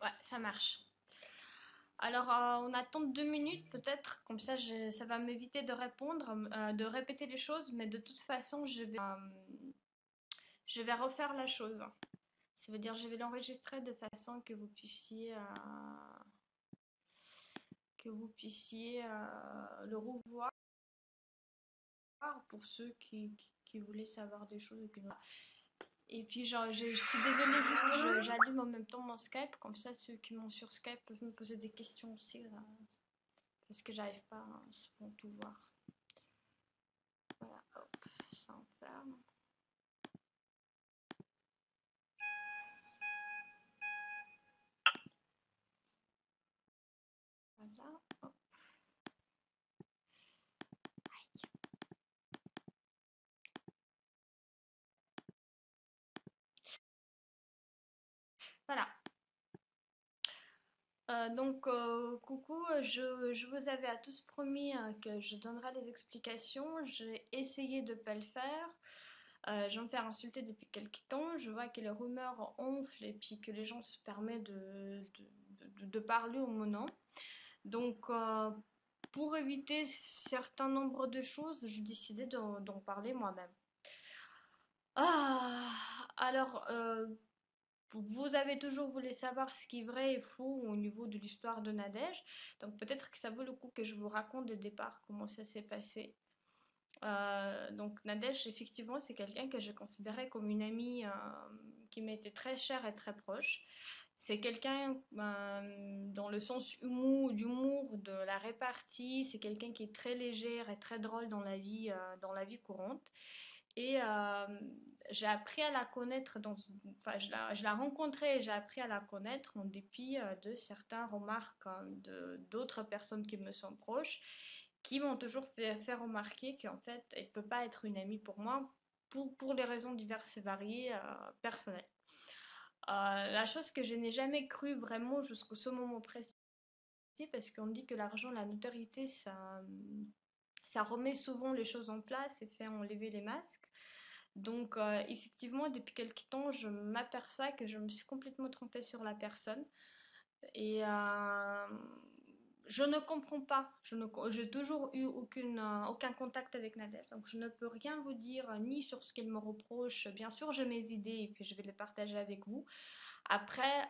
Ouais, ça marche. Alors, on attend 2 minutes peut-être, comme ça ça va m'éviter de répondre, de répéter les choses, mais de toute façon, je vais refaire la chose. Ça veut dire je vais l'enregistrer de façon que vous puissiez le revoir pour ceux qui voulaient savoir des choses et puis genre, je suis désolée, juste j'allume en même temps mon Skype, comme ça ceux qui m'ont sur Skype peuvent me poser des questions aussi, là, parce que j'arrive pas à souvent tout voir. Voilà, hop, ça enferme. Voilà, hop. Voilà. Coucou, je vous avais à tous promis que je donnerais les explications. J'ai essayé de ne pas le faire. Je vais me faire insulter depuis quelques temps. Je vois que les rumeurs enflent et puis que les gens se permettent de parler au mon nom. Donc, pour éviter certain nombre de choses, j'ai décidé d'en parler moi-même. Ah, alors, vous avez toujours voulu savoir ce qui est vrai et faux au niveau de l'histoire de Nadège. Donc, peut-être que ça vaut le coup que je vous raconte de départ comment ça s'est passé. Donc Nadège, effectivement, c'est quelqu'un que je considérais comme une amie qui m'était très chère et très proche. C'est quelqu'un dans le sens d'humour, de la répartie, c'est quelqu'un qui est très légère et très drôle dans la vie courante. Et j'ai appris à la connaître, enfin je la rencontrais et j'ai appris à la connaître en dépit de certaines remarques d'autres personnes qui me sont proches, qui m'ont toujours fait remarquer qu'en fait, elle ne peut pas être une amie pour moi, pour des raisons diverses et variées personnelles. La chose que je n'ai jamais cru vraiment jusqu'au ce moment précis, parce qu'on dit que l'argent, la notoriété, ça remet souvent les choses en place et fait enlever les masques. Donc, effectivement, depuis quelque temps, je m'aperçois que je me suis complètement trompée sur la personne. Et je ne comprends pas. J'ai toujours eu aucun contact avec Nadège. Donc, je ne peux rien vous dire ni sur ce qu'elle me reproche. Bien sûr, j'ai mes idées et puis je vais les partager avec vous. Après,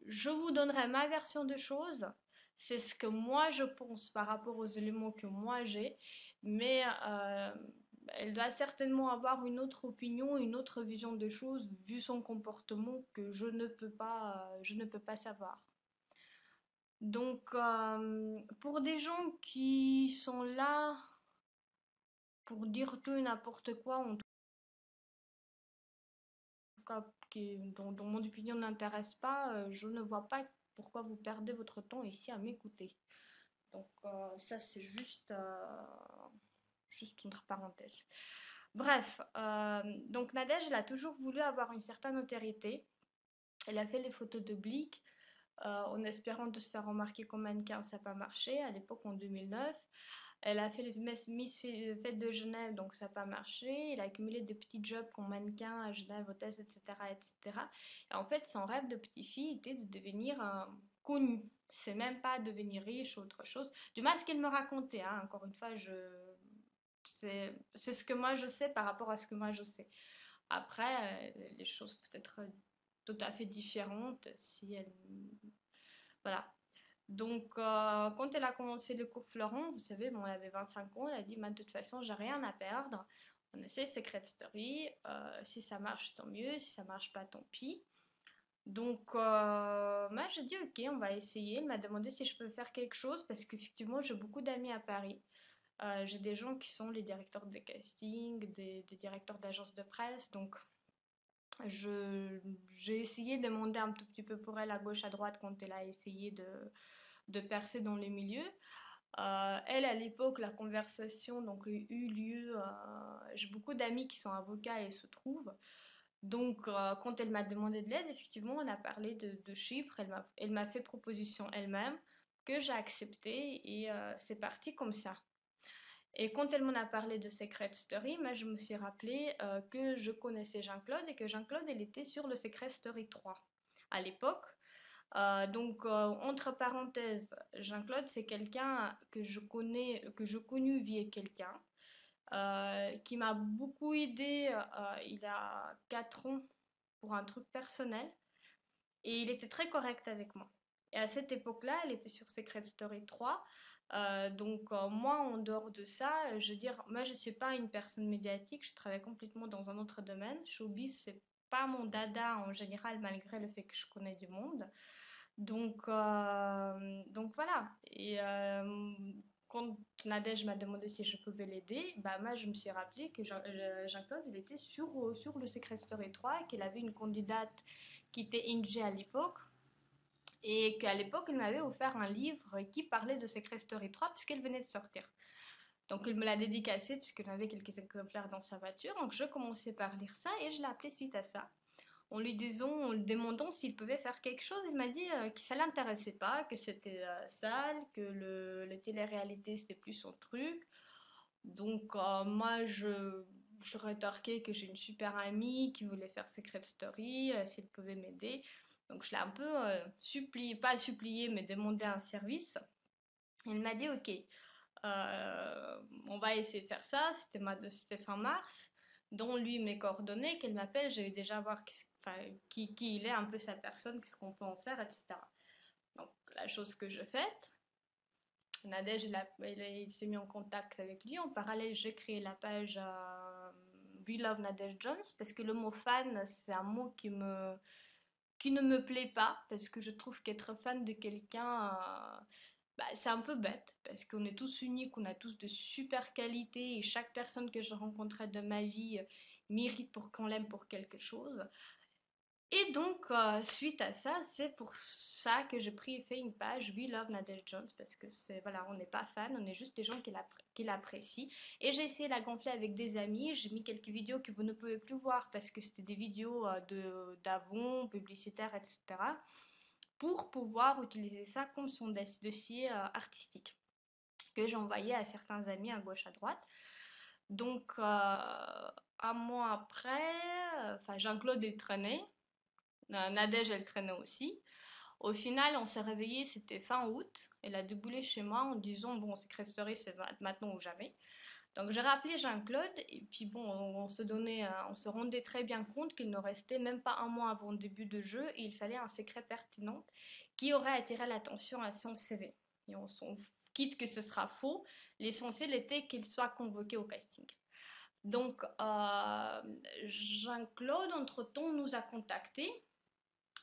je vous donnerai ma version des choses. C'est ce que moi je pense par rapport aux éléments que moi j'ai. Mais elle doit certainement avoir une autre opinion, une autre vision des choses, vu son comportement que je ne peux pas savoir. Donc, pour des gens qui sont là pour dire tout et n'importe quoi, en tout cas dont mon opinion n'intéresse pas, je ne vois pas pourquoi vous perdez votre temps ici à m'écouter. Donc, ça, c'est juste entre parenthèses. Bref, donc Nadège, elle a toujours voulu avoir une certaine notoriété. Elle a fait les photos de Blick en espérant de se faire remarquer comme mannequin, ça n'a pas marché à l'époque en 2009. Elle a fait les Miss Fête de Genève, donc ça n'a pas marché. Elle a accumulé de petits jobs comme mannequin à Genève, hôtesse, etc., etc. Et en fait, son rêve de petite fille était de devenir connue. C'est même pas devenir riche ou autre chose. Du moins, ce qu'elle me racontait, hein. Encore une fois, c'est ce que moi je sais par rapport à ce que moi je sais. Après, les choses peut-être tout à fait différentes si elle. Voilà. Donc, quand elle a commencé le cours Florent, vous savez, bon, elle avait 25 ans, elle a dit, de toute façon, j'ai rien à perdre. On essaie Secret Story. Si ça marche, tant mieux. Si ça marche pas, tant pis. Donc, moi, j'ai dit, ok, on va essayer. Elle m'a demandé si je peux faire quelque chose parce qu'effectivement, j'ai beaucoup d'amis à Paris. J'ai des gens qui sont les directeurs de casting, des directeurs d'agences de presse. Donc, j'ai essayé de demander un tout petit peu pour elle à gauche, à droite quand elle a essayé de percer dans les milieux. Elle, à l'époque, la conversation donc, a eu lieu. J'ai beaucoup d'amis qui sont avocats et se trouvent. Donc, quand elle m'a demandé de l'aide, effectivement, on a parlé de chiffres. Elle m'a fait proposition elle-même que j'ai accepté et c'est parti comme ça. Et quand elle m'en a parlé de Secret Story, moi, je me suis rappelé que je connaissais Jean-Claude et que Jean-Claude, il était sur le Secret Story 3 à l'époque. Entre parenthèses, Jean-Claude, c'est quelqu'un que je connus via quelqu'un qui m'a beaucoup aidé il y a 4 ans pour un truc personnel et il était très correct avec moi. Et à cette époque-là, elle était sur Secret Story 3. Moi, en dehors de ça, je veux dire, moi, je ne suis pas une personne médiatique, je travaille complètement dans un autre domaine. Showbiz, c'est pas mon dada en général, malgré le fait que je connais du monde. Donc voilà. Quand Nadège m'a demandé si je pouvais l'aider, bah moi je me suis rappelé que Jean-Claude il était sur le Secret Story 3, qu'il avait une candidate qui était Inge à l'époque, et qu'à l'époque il m'avait offert un livre qui parlait de Secret Story 3 puisqu'elle venait de sortir. Donc il me l'a dédicacé puisqu'il avait quelques exemplaires dans sa voiture. Donc je commençais par lire ça et je l'ai appelé suite à ça en lui demandant s'il pouvait faire quelque chose. Il m'a dit que ça l'intéressait pas, que c'était sale, que le télé-réalité c'était plus son truc. Moi je rétorquais que j'ai une super amie qui voulait faire Secret Story, s'il pouvait m'aider. Donc je l'ai un peu supplié, pas supplié, mais demandé un service. Il m'a dit ok, on va essayer de faire ça. C'était fin mars. Dont lui mes coordonnées, qu'elle m'appelle, je vais déjà voir qui il est, un peu sa personne, qu'est-ce qu'on peut en faire, etc. Donc la chose que je fais, Nadège il s'est mis en contact avec lui. En parallèle, j'ai créé la page We Love Nadège Jones parce que le mot fan, c'est un mot qui ne me plaît pas parce que je trouve qu'être fan de quelqu'un, bah, c'est un peu bête parce qu'on est tous uniques, on a tous de super qualités et chaque personne que je rencontrais de ma vie mérite pour qu'on l'aime pour quelque chose. Et suite à ça, c'est pour ça que j'ai pris et fait une page We Love Nadège Jones parce que voilà, on n'est pas fan, on est juste des gens qui l'apprécient. Et j'ai essayé de la gonfler avec des amis. J'ai mis quelques vidéos que vous ne pouvez plus voir parce que c'était des vidéos d'avant, publicitaires, etc. Pour pouvoir utiliser ça comme son dossier artistique que j'envoyais à certains amis à gauche à droite. Un mois après, Jean-Claude est traîné. Nadège, elle traînait aussi. Au final, on s'est réveillé, c'était fin août. Elle a déboulé chez moi en disant bon, Secret Story, c'est maintenant ou jamais. Donc j'ai rappelé Jean-Claude et puis bon, on se rendait très bien compte qu'il ne restait même pas un mois avant le début de jeu et il fallait un secret pertinent qui aurait attiré l'attention à son CV. Et on s'en quitte que ce sera faux, l'essentiel était qu'il soit convoqué au casting. Jean-Claude, entre-temps, nous a contactés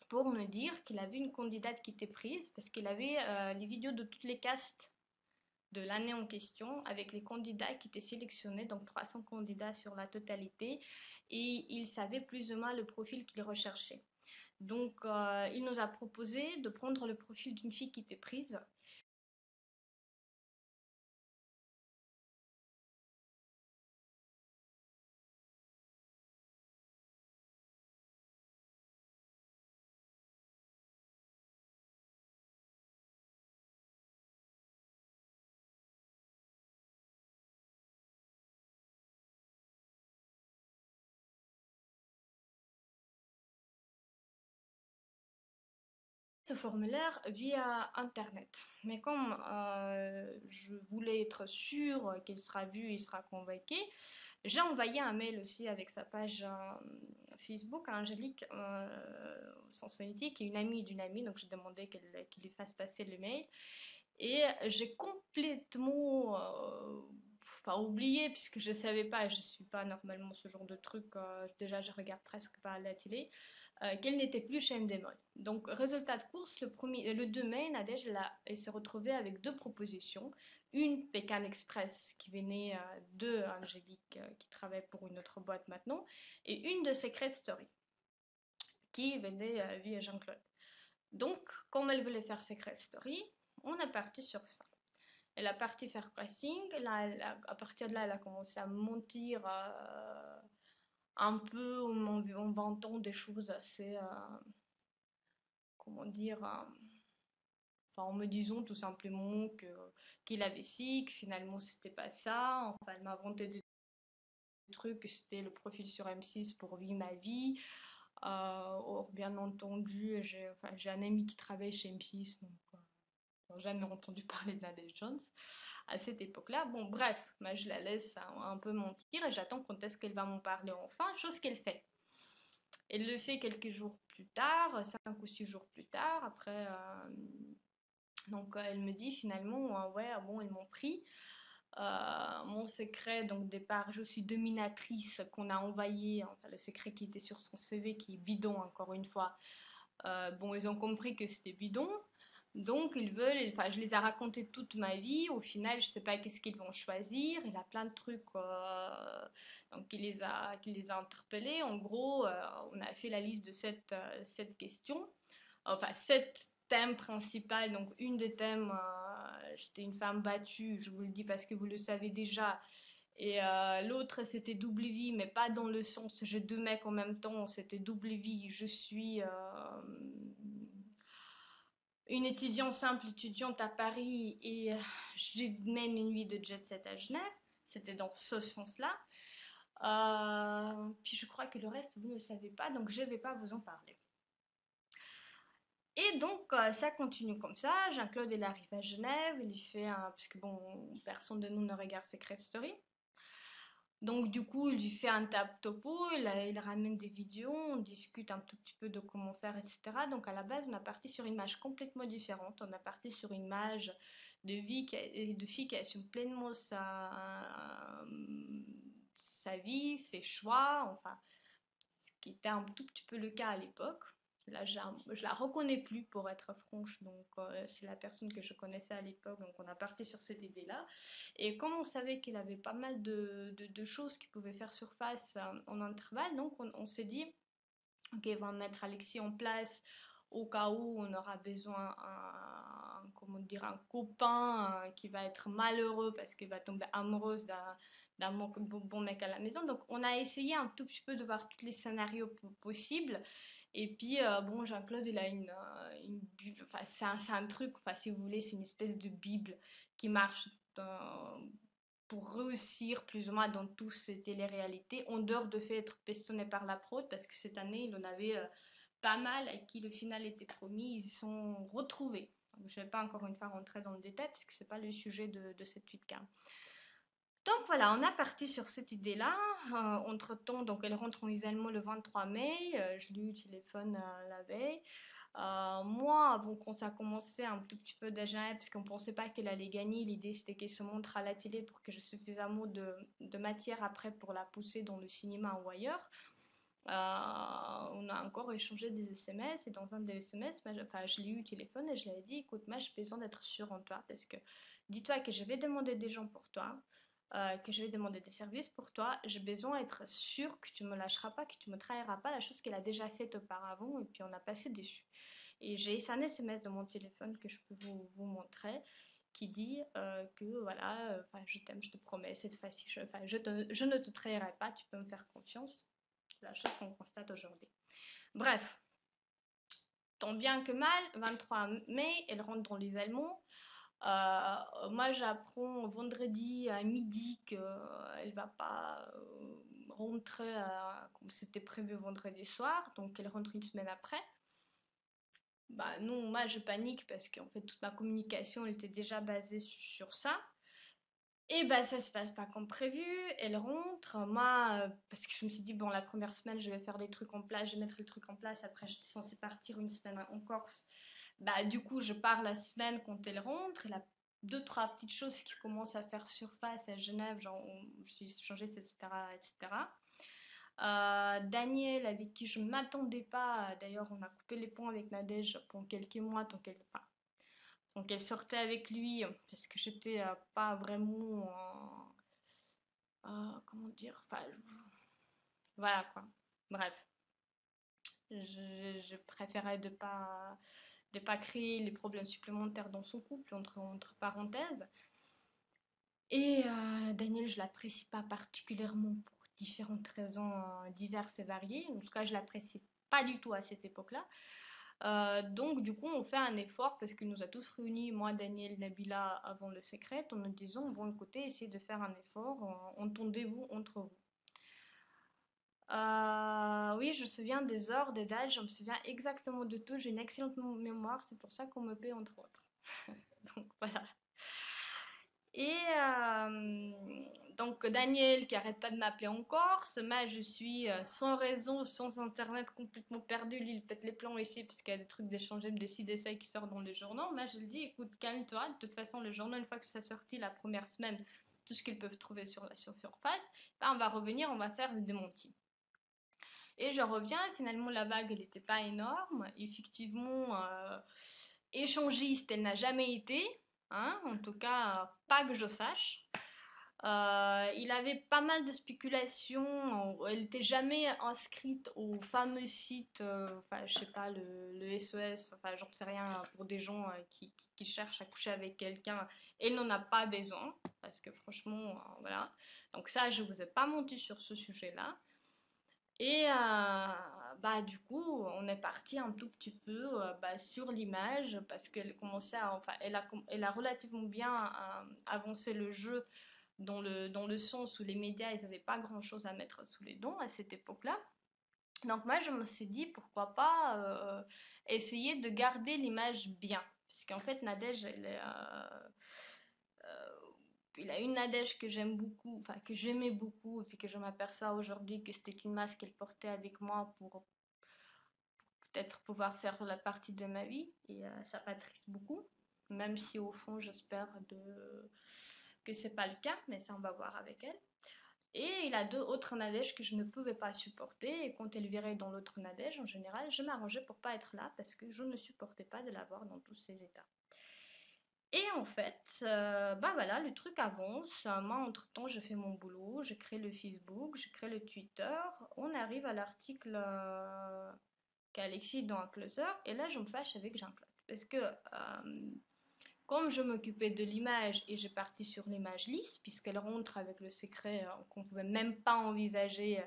pour nous dire qu'il avait une candidate qui était prise parce qu'il avait les vidéos de toutes les castes de l'année en question avec les candidats qui étaient sélectionnés, donc 300 candidats sur la totalité, et il savait plus ou moins le profil qu'il recherchait. Il nous a proposé de prendre le profil d'une fille qui était prise. Ce formulaire via internet. Mais comme je voulais être sûre qu'il sera vu, il sera convoqué, j'ai envoyé un mail aussi avec sa page Facebook à Angélique Sansonetti, qui est une amie d'une amie, donc j'ai demandé qu'il lui fasse passer le mail. Et j'ai complètement pas oublié, puisque je ne savais pas, je ne suis pas normalement ce genre de truc, déjà je regarde presque pas la télé, qu'elle n'était plus chez Endemol. Donc, résultat de course, le 2 mai, Nadège elle s'est retrouvée avec deux propositions. Une Pékin Express qui venait de Angélique, qui travaille pour une autre boîte maintenant, et une de Secret Story qui venait via Jean-Claude. Donc, comme elle voulait faire Secret Story, on est parti sur ça. Elle a parti faire pressing, là, à partir de là, elle a commencé à mentir un peu en vantant des choses assez, comment dire, en me disant tout simplement qu'il avait ci, que finalement c'était pas ça. Enfin, elle m'a inventé des trucs, que c'était le profil sur M6 pour vivre ma vie. Or, bien entendu, j'ai un ami qui travaille chez M6, donc j'ai jamais entendu parler de Nadège Jones à cette époque-là. Bon, bref, moi, je la laisse un peu mentir et j'attends quand est-ce qu'elle va m'en parler enfin, chose qu'elle fait. Elle le fait quelques jours plus tard, 5 ou 6 jours plus tard, après. Donc, elle me dit finalement, ouais, bon, ils m'ont pris. Mon secret, donc départ, je suis dominatrice qu'on a envoyé, enfin le secret qui était sur son CV, qui est bidon encore une fois. Bon, ils ont compris que c'était bidon, donc ils veulent, enfin je les ai raconté toute ma vie, au final je sais pas qu'est-ce qu'ils vont choisir, il a plein de trucs, donc il les a interpellés, en gros on a fait la liste de cette question, enfin, 7 thèmes principaux. Donc, une des thèmes, j'étais une femme battue, je vous le dis parce que vous le savez déjà. Et l'autre, c'était double vie, mais pas dans le sens j'ai 2 mecs en même temps. C'était double vie, je suis une étudiante, simple étudiante à Paris et je mène une vie de jet set à Genève. C'était dans ce sens-là. Puis je crois que le reste, vous ne le savez pas, donc je ne vais pas vous en parler. Et donc, ça continue comme ça. Jean-Claude, il arrive à Genève, il fait un. Parce que bon, personne de nous ne regarde Secret Story. Donc, du coup, il lui fait un tap topo, il ramène des vidéos, on discute un tout petit peu de comment faire, etc. Donc, à la base, on a parti sur une image complètement différente. On a parti sur une image de fille qui assume pleinement sa vie, ses choix, enfin, ce qui était un tout petit peu le cas à l'époque. Là, je la reconnais plus pour être franche, donc c'est la personne que je connaissais à l'époque, donc on a parti sur cette idée-là. Et comme on savait qu'il avait pas mal de choses qui pouvaient faire surface en intervalle, donc on s'est dit, ok, on va mettre Alexis en place au cas où on aura besoin comment dire, un copain qui va être malheureux parce qu'il va tomber amoureuse d'un bon mec à la maison. Donc on a essayé un tout petit peu de voir tous les scénarios possibles. Et puis, bon, Jean-Claude, il a une Bible, enfin, c'est un truc, enfin, si vous voulez, c'est une espèce de Bible qui marche pour réussir plus ou moins dans toutes ces téléréalités, en dehors de fait être pestonné par la prod, parce que cette année, il en avait pas mal à qui le final était promis, ils se sont retrouvés. Donc, je ne vais pas encore une fois rentrer dans le détail, parce que ce n'est pas le sujet de cette 8K. Donc voilà, on a parti sur cette idée-là. Entre-temps, donc elle rentre en isolement le 23 mai. Je l'ai eu au téléphone la veille. Moi, avant qu'on ça a commencé un tout petit peu d'agenda, parce qu'on ne pensait pas qu'elle allait gagner, l'idée c'était qu'elle se montre à la télé pour que j'ai suffisamment de matière après pour la pousser dans le cinéma ou ailleurs. On a encore échangé des SMS et dans un des SMS, enfin, je l'ai eu au téléphone et je lui ai dit, écoute, moi j'ai besoin d'être sûre en toi parce que dis-toi que je vais demander des gens pour toi, que je vais demander des services pour toi, j'ai besoin d'être sûre que tu me lâcheras pas, que tu me trahiras pas, la chose qu'elle a déjà faite auparavant et puis on a passé dessus. Et j'ai un SMS de mon téléphone que je peux vous montrer qui dit que voilà, je t'aime, je te promets, cette fois-ci, je ne te trahirai pas, tu peux me faire confiance. C'est la chose qu'on constate aujourd'hui. Bref, tant bien que mal, 23 mai, elle rentre dans les Allemands. Moi, j'apprends vendredi à midi qu'elle va pas rentrer comme c'était prévu vendredi soir, donc elle rentre une semaine après. Bah non, moi je panique parce qu'en fait toute ma communication elle était déjà basée sur ça. Et bah ça se passe pas comme prévu, elle rentre, moi, parce que je me suis dit, bon, la première semaine, je vais faire des trucs en place, je vais mettre les trucs en place, après j'étais censée partir une semaine en Corse, bah du coup je pars la semaine quand elle rentre, elle a 2, 3 petites choses qui commencent à faire surface à Genève, genre je suis changée, etc. etc. Daniel, avec qui je ne m'attendais pas, d'ailleurs on a coupé les ponts avec Nadège pendant quelques mois, donc elle sortait avec lui parce que j'étais pas vraiment comment dire, enfin voilà quoi. Bref, je préférais de pas créer les problèmes supplémentaires dans son couple entre parenthèses. Et Daniel, je l'apprécie pas particulièrement pour différentes raisons diverses et variées. En tout cas, je l'apprécie pas du tout à cette époque-là. Donc du coup on fait un effort parce qu'il nous a tous réunis, moi, Daniel, Nabila, avant le secret, en nous disant, bon écoutez, essayez de faire un effort, entendez-vous entre vous. Oui, je me souviens des heures, des dates, je me souviens exactement de tout. J'ai une excellente mémoire, c'est pour ça qu'on me paie entre autres. Donc voilà. Et donc Daniel qui arrête pas de m'appeler encore, ce match je suis sans réseau, sans internet, complètement perdu, lui il pète les plombs ici parce qu'il y a des trucs d'échanger de ci, de ça qui sortent dans les journaux. Moi je lui dis écoute calme-toi, de toute façon le journal une fois que ça sorti la première semaine, tout ce qu'ils peuvent trouver sur la surface, ben, on va revenir, on va faire le démenti. Et je reviens, finalement la vague elle n'était pas énorme, effectivement échangiste elle n'a jamais été, hein, en tout cas pas que je sache. Il avait pas mal de spéculations. Elle n'était jamais inscrite au fameux site, enfin, je sais pas, le SES, enfin, j'en sais rien, pour des gens qui cherchent à coucher avec quelqu'un. Elle n'en a pas besoin, parce que franchement, voilà. Donc, ça, je vous ai pas menti sur ce sujet-là. Et bah, du coup, on est parti un tout petit peu bah, sur l'image, parce qu'elle commençait à, enfin, elle a relativement bien avancé le jeu dans le sens où les médias, ils n'avaient pas grand-chose à mettre sous les dents à cette époque-là. Donc moi, je me suis dit, pourquoi pas essayer de garder l'image bien. Parce qu'en fait, Nadège, il a une Nadège que j'aime beaucoup, enfin que j'aimais beaucoup, et puis que je m'aperçois aujourd'hui que c'était une masse qu'elle portait avec moi pour peut-être pouvoir faire la partie de ma vie. Et ça m'attriste beaucoup, même si au fond, j'espère que c'est pas le cas, mais ça, on va voir avec elle. Et il a deux autres Nadèges que je ne pouvais pas supporter. Et quand elle virait dans l'autre Nadège, en général, je m'arrangeais pour pas être là parce que je ne supportais pas de la voir dans tous ces états. Et en fait, bah voilà, le truc avance. Moi, entre-temps, je fais mon boulot, je crée le Facebook, je crée le Twitter. On arrive à l'article qu'Alexis dans un closer. Et là, je me fâche avec Jean-Claude. Parce que comme je m'occupais de l'image et j'ai parti sur l'image lisse, puisqu'elle rentre avec le secret qu'on ne pouvait même pas envisager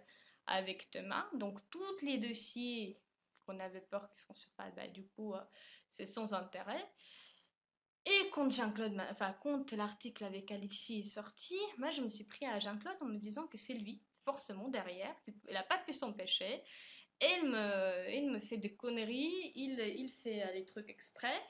avec Thomas. Donc, tous les dossiers qu'on avait peur qu'ils ne fonctionnent pas, bah, du coup, c'est sans intérêt. Et quand Jean-Claude, enfin, quand l'article avec Alexis est sorti, moi, je me suis pris à Jean-Claude en me disant que c'est lui, forcément, derrière. Il n'a pas pu s'empêcher. Et il me fait des conneries, il fait les trucs exprès.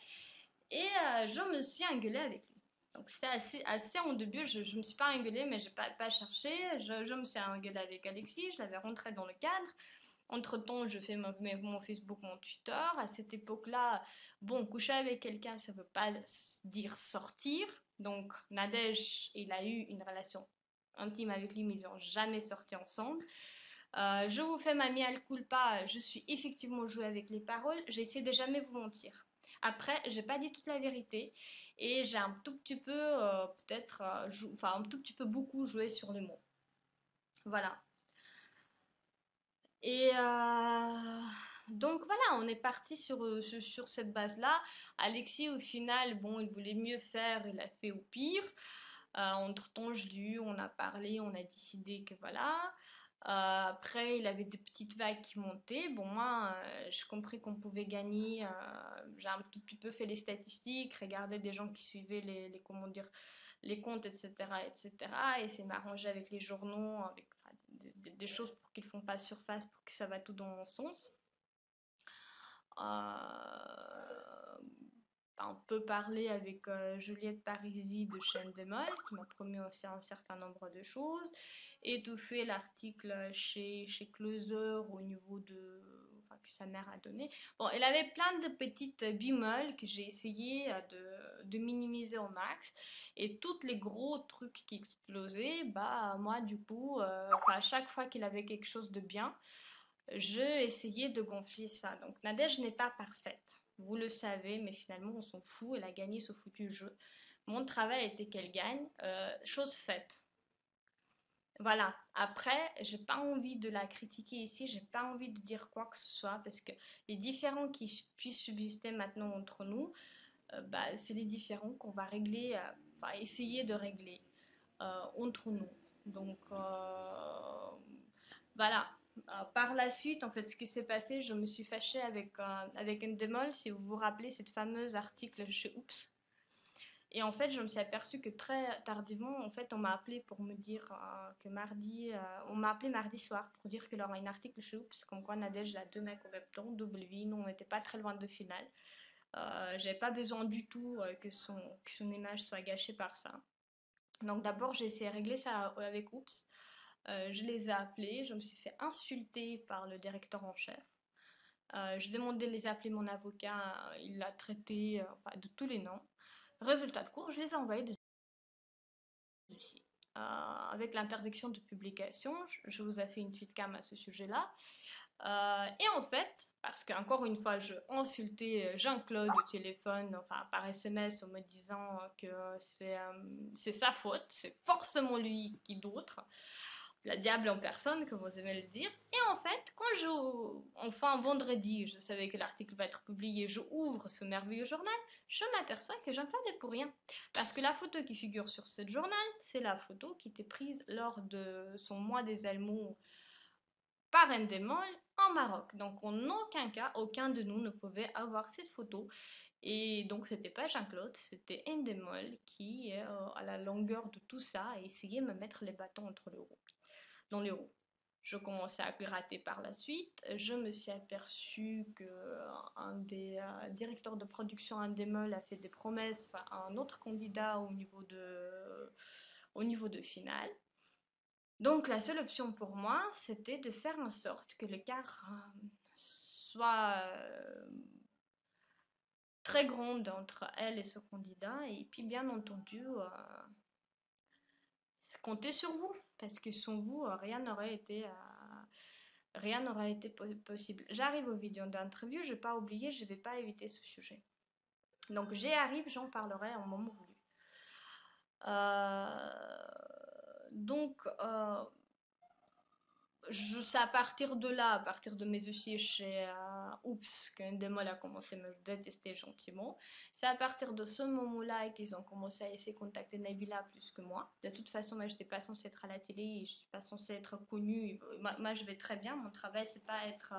Et je me suis engueulée avec lui. Donc c'était assez en début, je ne me suis pas engueulée, mais je n'ai pas cherché. Je me suis engueulée avec Alexis, je l'avais rentré dans le cadre. Entre-temps, je fais mon Facebook, mon Twitter. À cette époque-là, bon, coucher avec quelqu'un, ça ne veut pas dire sortir. Donc Nadège, il a eu une relation intime avec lui, mais ils n'ont jamais sorti ensemble. Je vous fais ma mea culpa, je suis effectivement jouée avec les paroles, j'ai essayé de jamais vous mentir. Après, j'ai pas dit toute la vérité et j'ai un tout petit peu, peut-être, enfin un tout petit peu beaucoup joué sur les mots. Voilà. Et donc voilà, on est parti sur cette base-là. Alexis, au final, bon, il voulait mieux faire, il a fait au pire. Entre-temps, je l'ai eu, on a parlé, on a décidé que voilà. Après, il avait des petites vagues qui montaient. Bon, moi, j'ai compris qu'on pouvait gagner. J'ai un tout petit peu fait les statistiques, regardé des gens qui suivaient comment dire, les comptes, etc., etc. Et c'est m'arranger avec les journaux, avec enfin, des choses pour qu'ils ne font pas surface, pour que ça va tout dans mon sens. On peut parler avec Juliette Parisi de Chaîne des Molles, qui m'a promis aussi un certain nombre de choses. Étouffer l'article chez Closer au niveau de. Enfin, que sa mère a donné. Bon, elle avait plein de petites bimoles que j'ai essayé de minimiser au max. Et tous les gros trucs qui explosaient, bah, moi, du coup, à chaque fois qu'il avait quelque chose de bien, je essayais de gonfler ça. Donc Nadège n'est pas parfaite. Vous le savez, mais finalement on s'en fout. Elle a gagné ce foutu jeu. Mon travail était qu'elle gagne. Chose faite. Voilà. Après, j'ai pas envie de la critiquer ici. J'ai pas envie de dire quoi que ce soit parce que les différends qui puissent subsister maintenant entre nous, bah, c'est les différends qu'on va régler, va essayer de régler entre nous. Donc voilà. Par la suite, en fait, ce qui s'est passé, je me suis fâchée avec Endemol, si vous vous rappelez, cette fameuse article chez Oops. Et en fait, je me suis aperçue que très tardivement, en fait, on m'a appelé pour me dire que mardi, on m'a appelé mardi soir pour dire qu'il y aurait un article chez Oops, comme quoi Nadège a deux mecs en même temps, double vie, nous on n'était pas très loin de finale. J'avais pas besoin du tout que son image soit gâchée par ça. Donc d'abord, j'ai essayé de régler ça avec Oops. Je les ai appelés, je me suis fait insulter par le directeur en chef. Je demandais de les appeler mon avocat, il l'a traité enfin, de tous les noms. Résultat de cours, je les ai envoyés de dossier. Avec l'interdiction de publication, je vous ai fait une suite cam à ce sujet-là. Et en fait, parce qu'encore une fois, je insultais Jean-Claude au téléphone, enfin par SMS, en me disant que c'est sa faute, c'est forcément lui qui d'autre, la diable en personne, comme vous aimez le dire. Et en fait, enfin vendredi, je savais que l'article va être publié, je ouvre ce merveilleux journal, je m'aperçois que Jean-Claude est pour rien. Parce que la photo qui figure sur ce journal, c'est la photo qui était prise lors de son mois des Allemands par Endemol en Maroc. Donc en aucun cas, aucun de nous ne pouvait avoir cette photo. Et donc c'était pas Jean-Claude, c'était Endemol qui, à la longueur de tout ça, a essayé de me mettre les bâtons dans les roues. Je commençais à gratter par la suite. Je me suis aperçue que un des directeurs de production Endemol a fait des promesses à un autre candidat au niveau de finale. Donc la seule option pour moi, c'était de faire en sorte que l'écart soit très grand entre elle et ce candidat. Et puis bien entendu, compter sur vous, parce que sans vous, rien n'aurait été possible. J'arrive aux vidéos d'interview, je ne vais pas oublier, je ne vais pas éviter ce sujet. Donc j'y arrive, j'en parlerai au moment voulu. Donc, c'est à partir de là, à partir de mes dossiers chez Oops, qu'Endemol a commencé à me détester gentiment. C'est à partir de ce moment-là qu'ils ont commencé à essayer de contacter Nabila plus que moi. De toute façon, moi, je n'étais pas censée être à la télé, je ne suis pas censée être connue. Moi, je vais très bien. Mon travail, c'est pas être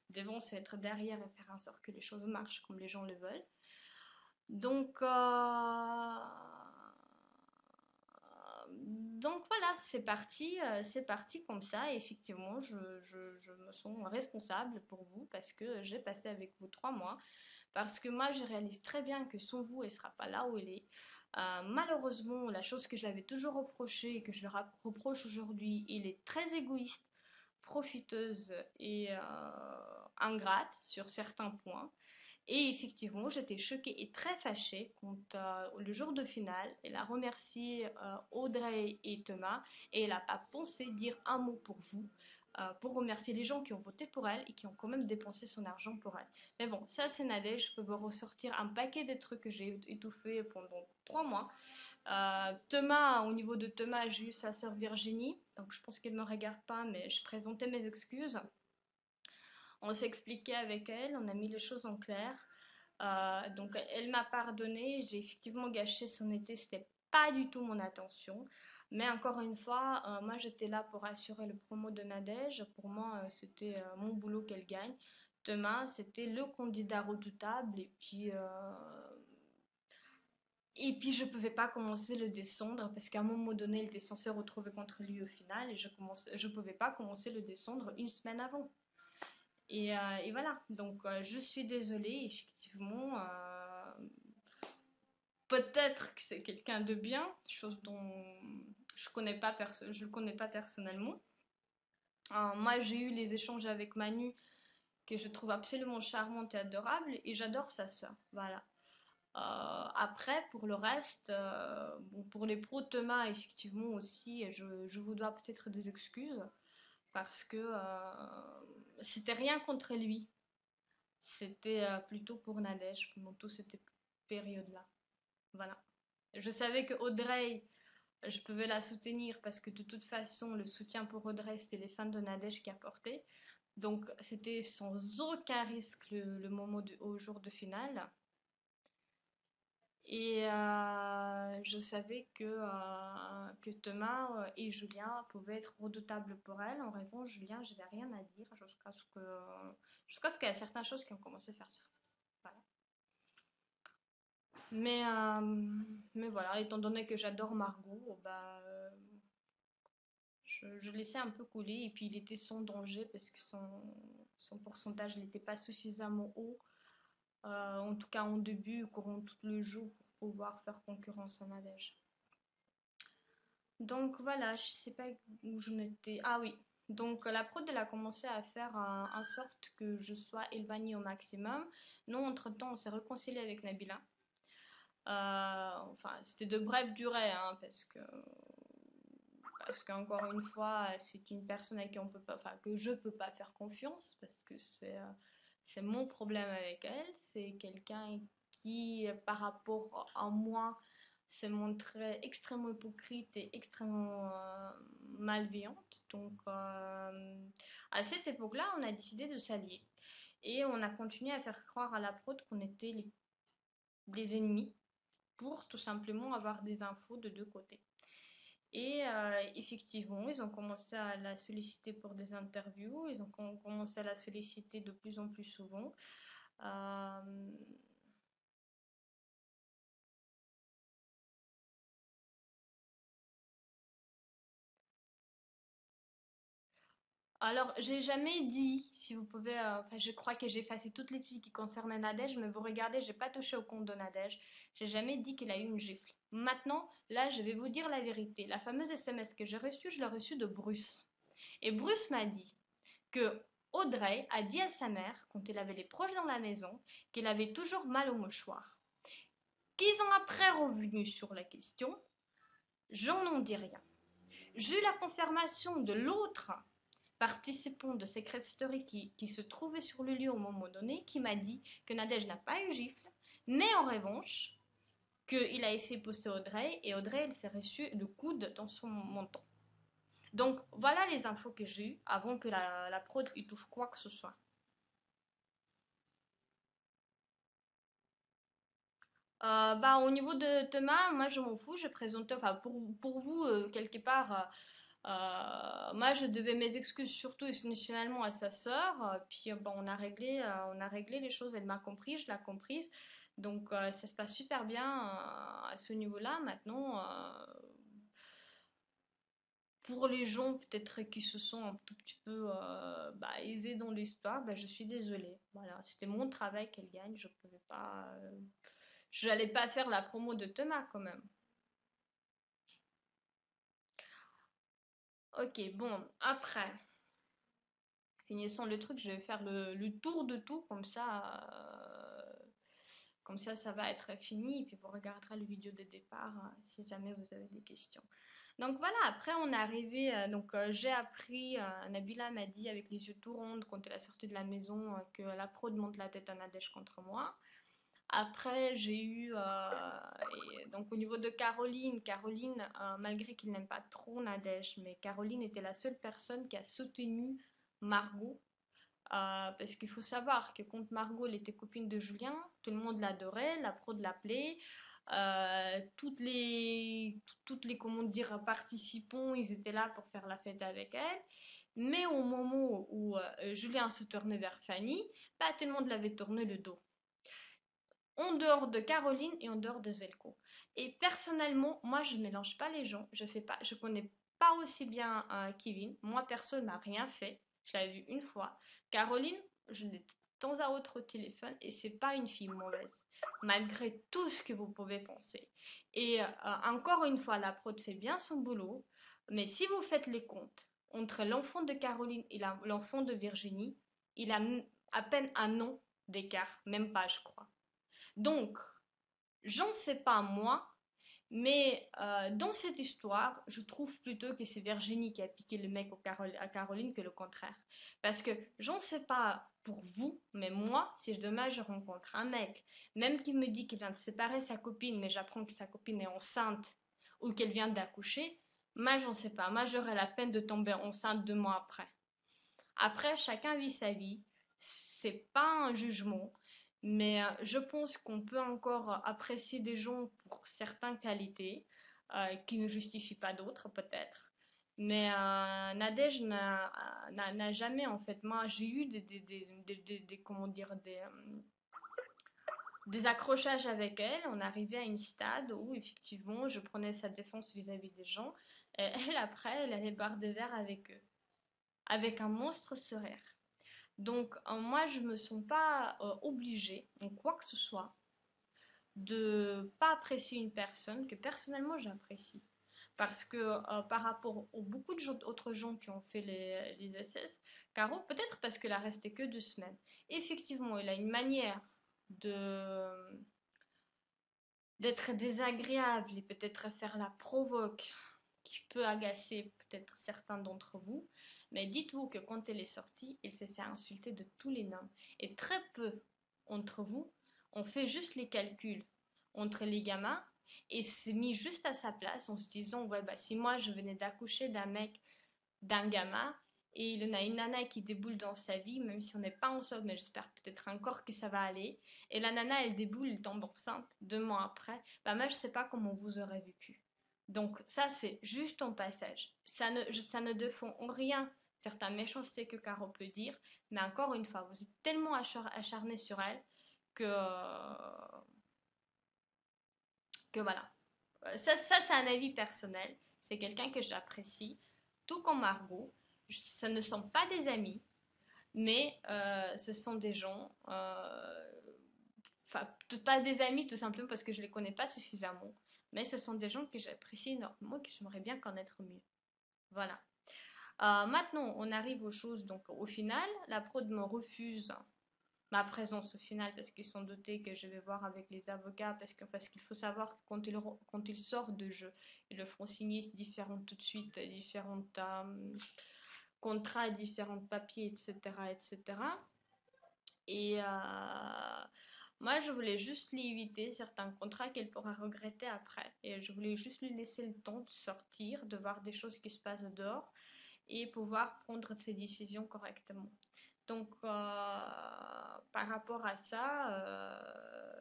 devant, c'est être derrière et faire en sorte que les choses marchent comme les gens le veulent. Donc, donc voilà, c'est parti comme ça. Et effectivement, je me sens responsable pour vous parce que j'ai passé avec vous 3 mois. Parce que moi, je réalise très bien que sans vous, elle ne sera pas là où elle est. Malheureusement, la chose que je l'avais toujours reproché et que je leur reproche aujourd'hui, elle est très égoïste, profiteuse et ingrate sur certains points. Et effectivement, j'étais choquée et très fâchée quand le jour de finale, elle a remercié Audrey et Thomas et elle n'a pas pensé dire un mot pour vous, pour remercier les gens qui ont voté pour elle et qui ont quand même dépensé son argent pour elle. Mais bon, ça c'est Nadège, je peux vous ressortir un paquet de trucs que j'ai étouffé pendant 3 mois. Thomas, au niveau de Thomas, j'ai eu sa sœur Virginie, donc je pense qu'elle ne me regarde pas, mais je présentais mes excuses. On s'est expliqué avec elle, on a mis les choses en clair. Donc elle m'a pardonné, j'ai effectivement gâché son été, c'était pas du tout mon intention. Mais encore une fois, moi j'étais là pour assurer le promo de Nadège. Pour moi, c'était mon boulot qu'elle gagne. Demain, c'était le candidat redoutable. Et puis je pouvais pas commencer le descendre parce qu'à un moment donné, il était censé retrouver contre lui au final. Et je pouvais pas commencer le descendre une semaine avant. Et voilà, donc je suis désolée, effectivement. Peut-être que c'est quelqu'un de bien, chose dont je le connais pas personnellement. Moi, j'ai eu les échanges avec Manu que je trouve absolument charmante et adorable, et j'adore sa sœur. Voilà. Après, pour le reste, bon, pour les pros Thomas, effectivement aussi, je vous dois peut-être des excuses parce que c'était rien contre lui. C'était plutôt pour Nadège pendant toute cette période-là. Voilà. Je savais que Audrey, je pouvais la soutenir parce que de toute façon, le soutien pour Audrey, c'était les fans de Nadège qui apportaient. Donc, c'était sans aucun risque le moment au jour de finale. Et je savais que Thomas et Julien pouvaient être redoutables pour elle. En revanche, Julien, je n'avais rien à dire jusqu'à ce qu'il y a certaines choses qui ont commencé à faire surface. Voilà. Mais, euh, mais voilà, étant donné que j'adore Margot, bah, je laissais un peu couler. Et puis il était sans danger parce que son pourcentage n'était pas suffisamment haut, en tout cas en début, au courant de tout le jeu, pour pouvoir faire concurrence à Nadège. Donc voilà, je sais pas où j'en étais. Ah oui, donc la prod elle a commencé à faire en sorte que je sois éloignée au maximum. Nous, entre-temps, on s'est réconcilié avec Nabila. Enfin, c'était de brève durée, hein, parce qu'encore une fois, c'est une personne à qui on peut pas, enfin, que je peux pas faire confiance, parce que c'est mon problème avec elle. C'est quelqu'un qui, par rapport à moi, s'est montrée extrêmement hypocrite et extrêmement malveillante. Donc, à cette époque-là, on a décidé de s'allier. Et on a continué à faire croire à la prod qu'on était les ennemis pour tout simplement avoir des infos de deux côtés. Et effectivement, ils ont commencé à la solliciter pour des interviews, ils ont commencé à la solliciter de plus en plus souvent. Euh, alors, j'ai jamais dit, si vous pouvez, enfin, je crois que j'ai effacé toutes les filles qui concernaient Nadège, mais vous regardez, j'ai pas touché au compte de Nadège. J'ai jamais dit qu'il a eu une gifle. Maintenant, là, je vais vous dire la vérité. La fameuse SMS que j'ai reçue, je l'ai reçue de Bruce. Et Bruce m'a dit que Audrey a dit à sa mère, quand elle avait les proches dans la maison, qu'elle avait toujours mal au mouchoir. Qu'ils ont après revenu sur la question, j'en n'en dis rien. J'ai eu la confirmation de l'autre participant de Secret Story qui se trouvait sur le lieu au moment donné, qui m'a dit que Nadège n'a pas eu gifle, mais en revanche, qu'il a essayé de pousser Audrey, et Audrey, elle s'est reçue le coude dans son menton. Donc voilà les infos que j'ai eues avant que la prod y touche quoi que ce soit. Bah, au niveau de Thomas, moi je m'en fous, je présentais, enfin pour vous, quelque part, moi je devais mes excuses surtout et initialement à sa sœur, puis bon, on a réglé les choses, elle m'a compris, je l'ai comprise, donc ça se passe super bien à ce niveau-là. Maintenant, pour les gens peut-être qui se sont un tout petit peu bah, aisés dans l'histoire, bah, je suis désolée. Voilà, c'était mon travail qu'elle gagne, je pouvais pas, je n'allais pas faire la promo de Thomas quand même. Ok, bon, après, finissons le truc, je vais faire le tour de tout, comme ça va être fini, et puis vous regarderez le vidéo de départ si jamais vous avez des questions. Donc voilà, après on est arrivé, j'ai appris, Nabila m'a dit avec les yeux tout ronds quand elle est sortie de la maison que la prod monte la tête à Nadège contre moi. Après, j'ai eu, donc au niveau de Caroline, malgré qu'il n'aime pas trop Nadège, mais Caroline était la seule personne qui a soutenu Margot. Parce qu'il faut savoir que quand Margot elle était copine de Julien, tout le monde l'adorait, la prod l'appelait. Toutes les, comment dire, participants, ils étaient là pour faire la fête avec elle. Mais au moment où Julien se tournait vers Fanny, bah, tout le monde l'avait tourné le dos en dehors de Caroline et en dehors de Zelko. Et personnellement, moi, je ne mélange pas les gens. Je connais pas aussi bien Kevin. Moi, personne m'a rien fait. Je l'avais vu une fois. Caroline, je l'ai de temps à autre au téléphone et c'est pas une fille mauvaise, malgré tout ce que vous pouvez penser. Et encore une fois, la prod fait bien son boulot. Mais si vous faites les comptes entre l'enfant de Caroline et l'enfant de Virginie, il a à peine un an d'écart, même pas, je crois. Donc, j'en sais pas moi, mais dans cette histoire, je trouve plutôt que c'est Virginie qui a piqué le mec à Caroline que le contraire. Parce que j'en sais pas pour vous, mais moi, si demain je rencontre un mec, même qui me dit qu'il vient de séparer sa copine, mais j'apprends que sa copine est enceinte ou qu'elle vient d'accoucher, moi j'en sais pas. Moi j'aurais la peine de tomber enceinte 2 mois après. Après, chacun vit sa vie. C'est pas un jugement, mais je pense qu'on peut encore apprécier des gens pour certaines qualités qui ne justifient pas d'autres, peut-être. Mais Nadège n'a jamais, en fait, moi, j'ai eu comment dire, des accrochages avec elle. On arrivait à une stade où effectivement je prenais sa défense vis-à-vis des gens. Et elle après, elle allait boire des verres avec eux, avec un monstre solaire. Donc moi je me sens pas obligée, en quoi que ce soit, de pas apprécier une personne que personnellement j'apprécie. Parce que par rapport aux beaucoup autres gens qui ont fait les SS, Caro, peut-être parce qu'elle a resté que 2 semaines, effectivement, elle a une manière de d'être désagréable et peut-être faire la provoque qui peut agacer peut-être certains d'entre vous. Mais dites-vous que quand elle est sortie, elle s'est fait insulter de tous les noms. Et très peu d'entre vous ont fait juste les calculs entre les gamins et s'est mis juste à sa place en se disant, ouais, bah, si moi je venais d'accoucher d'un mec, d'un gamin, et il y en a une nana qui déboule dans sa vie, même si on n'est pas ensemble, mais j'espère peut-être encore que ça va aller. Et la nana, elle déboule, elle tombe enceinte 2 mois après. Bah moi, je sais pas comment vous aurez vécu. Donc ça, c'est juste en passage. Ça ne défend en rien certaines méchancetés que Caro peut dire, mais encore une fois, vous êtes tellement acharné sur elle que voilà. Ça c'est un avis personnel. C'est quelqu'un que j'apprécie, tout comme Margot. Ça ne sont pas des amis, mais ce sont des gens, enfin, pas des amis tout simplement parce que je ne les connais pas suffisamment, mais ce sont des gens que j'apprécie énormément et que j'aimerais bien connaître mieux. Voilà. Maintenant, on arrive aux choses. Donc, au final, la prod me refuse ma présence au final parce qu'ils sont dotés que je vais voir avec les avocats parce qu'il faut savoir que quand ils sortent de jeu, ils le feront signer différentes tout de suite, différentes contrats, différents papiers, etc. etc. Et moi, je voulais juste lui éviter certains contrats qu'elle pourra regretter après. Et je voulais juste lui laisser le temps de sortir, de voir des choses qui se passent dehors et pouvoir prendre ses décisions correctement. Donc, par rapport à ça,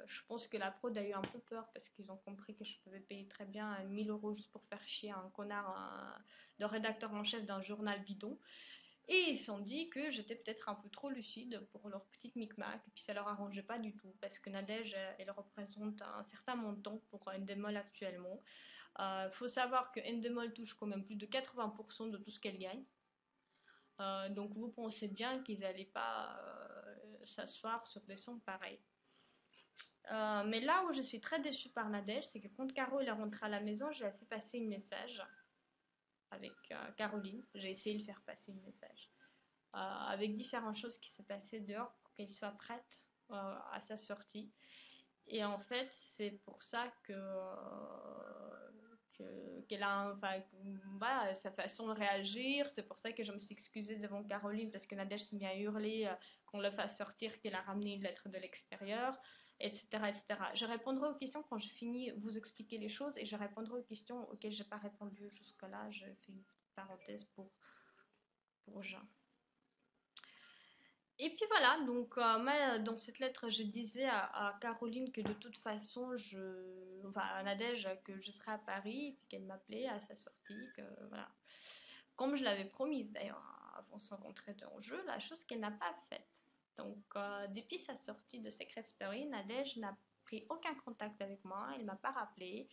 je pense que la prod a eu un peu peur parce qu'ils ont compris que je pouvais payer très bien 1 000 € juste pour faire chier un connard de rédacteur en chef d'un journal bidon. Et ils se sont dit que j'étais peut-être un peu trop lucide pour leur petite micmac, et puis ça leur arrangeait pas du tout, parce que Nadège, elle représente un certain montant pour Endemol actuellement. Faut savoir que Endemol touche quand même plus de 80% de tout ce qu'elle gagne. Donc vous pensez bien qu'ils n'allaient pas s'asseoir sur des sons pareils. Mais là où je suis très déçue par Nadège, c'est que quand Caro est rentrée à la maison, je lui ai fait passer un message avec Caroline. J'ai essayé de faire passer un message. Avec différentes choses qui s'est passées dehors pour qu'elle soit prête à sa sortie. Et en fait, c'est pour ça qu'elle a enfin, voilà, sa façon de réagir. C'est pour ça que je me suis excusée devant Caroline parce que Nadège s'est mis à hurler qu'on le fasse sortir, qu'elle a ramené une lettre de l'extérieur, etc., etc. Je répondrai aux questions quand je finis vous expliquer les choses et je répondrai aux questions auxquelles je n'ai pas répondu jusque-là. Je fais une petite parenthèse pour Jean. Et puis voilà, donc moi, dans cette lettre, je disais à Caroline que de toute façon, enfin à Nadège, que je serais à Paris, et puis qu'elle m'appelait à sa sortie, que voilà. Comme je l'avais promise d'ailleurs avant son rentrée en jeu, la chose qu'elle n'a pas faite. Donc depuis sa sortie de Secret Story, Nadège n'a pris aucun contact avec moi, elle m'a pas rappelé.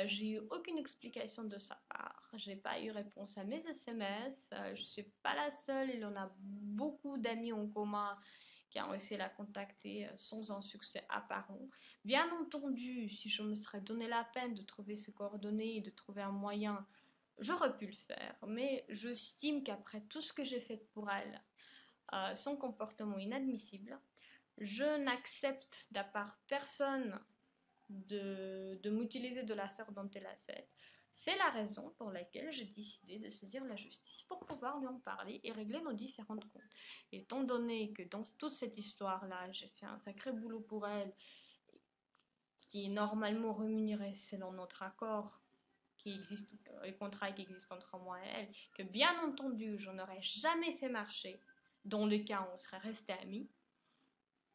J'ai eu aucune explication de sa part. J'ai pas eu réponse à mes SMS. Je suis pas la seule. Il y en a beaucoup d'amis en commun qui ont essayé de la contacter sans un succès apparent. Bien entendu, si je me serais donné la peine de trouver ses coordonnées et de trouver un moyen, j'aurais pu le faire. Mais j'estime qu'après tout ce que j'ai fait pour elle, son comportement inadmissible, je n'accepte de part personne de m'utiliser de la sorte dont elle a fait. C'est la raison pour laquelle j'ai décidé de saisir la justice pour pouvoir lui en parler et régler nos différentes comptes. Étant donné que dans toute cette histoire-là, j'ai fait un sacré boulot pour elle, qui est normalement rémunéré selon notre accord qui existe, le contrat qui existe entre moi et elle, que bien entendu, je n'aurais jamais fait marcher dans le cas où on serait resté amis.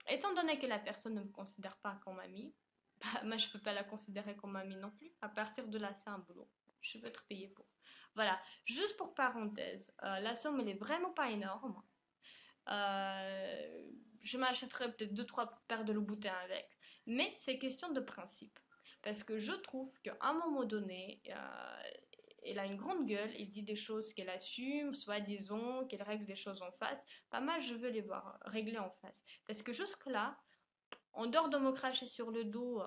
Étant donné que la personne ne me considère pas comme amie, bah, moi je peux pas la considérer comme amie non plus. À partir de là, c'est un boulot. Je veux être payée pour. Voilà, juste pour parenthèse, la somme elle est vraiment pas énorme. Je m'achèterais peut-être 2-3 paires de Louboutin avec. Mais c'est question de principe. Parce que je trouve qu'à un moment donné, elle a une grande gueule, elle dit des choses qu'elle assume, soit disons qu'elle règle des choses en face. Pas mal, je veux les voir régler en face. Parce que jusque-là, en dehors de me cracher sur le dos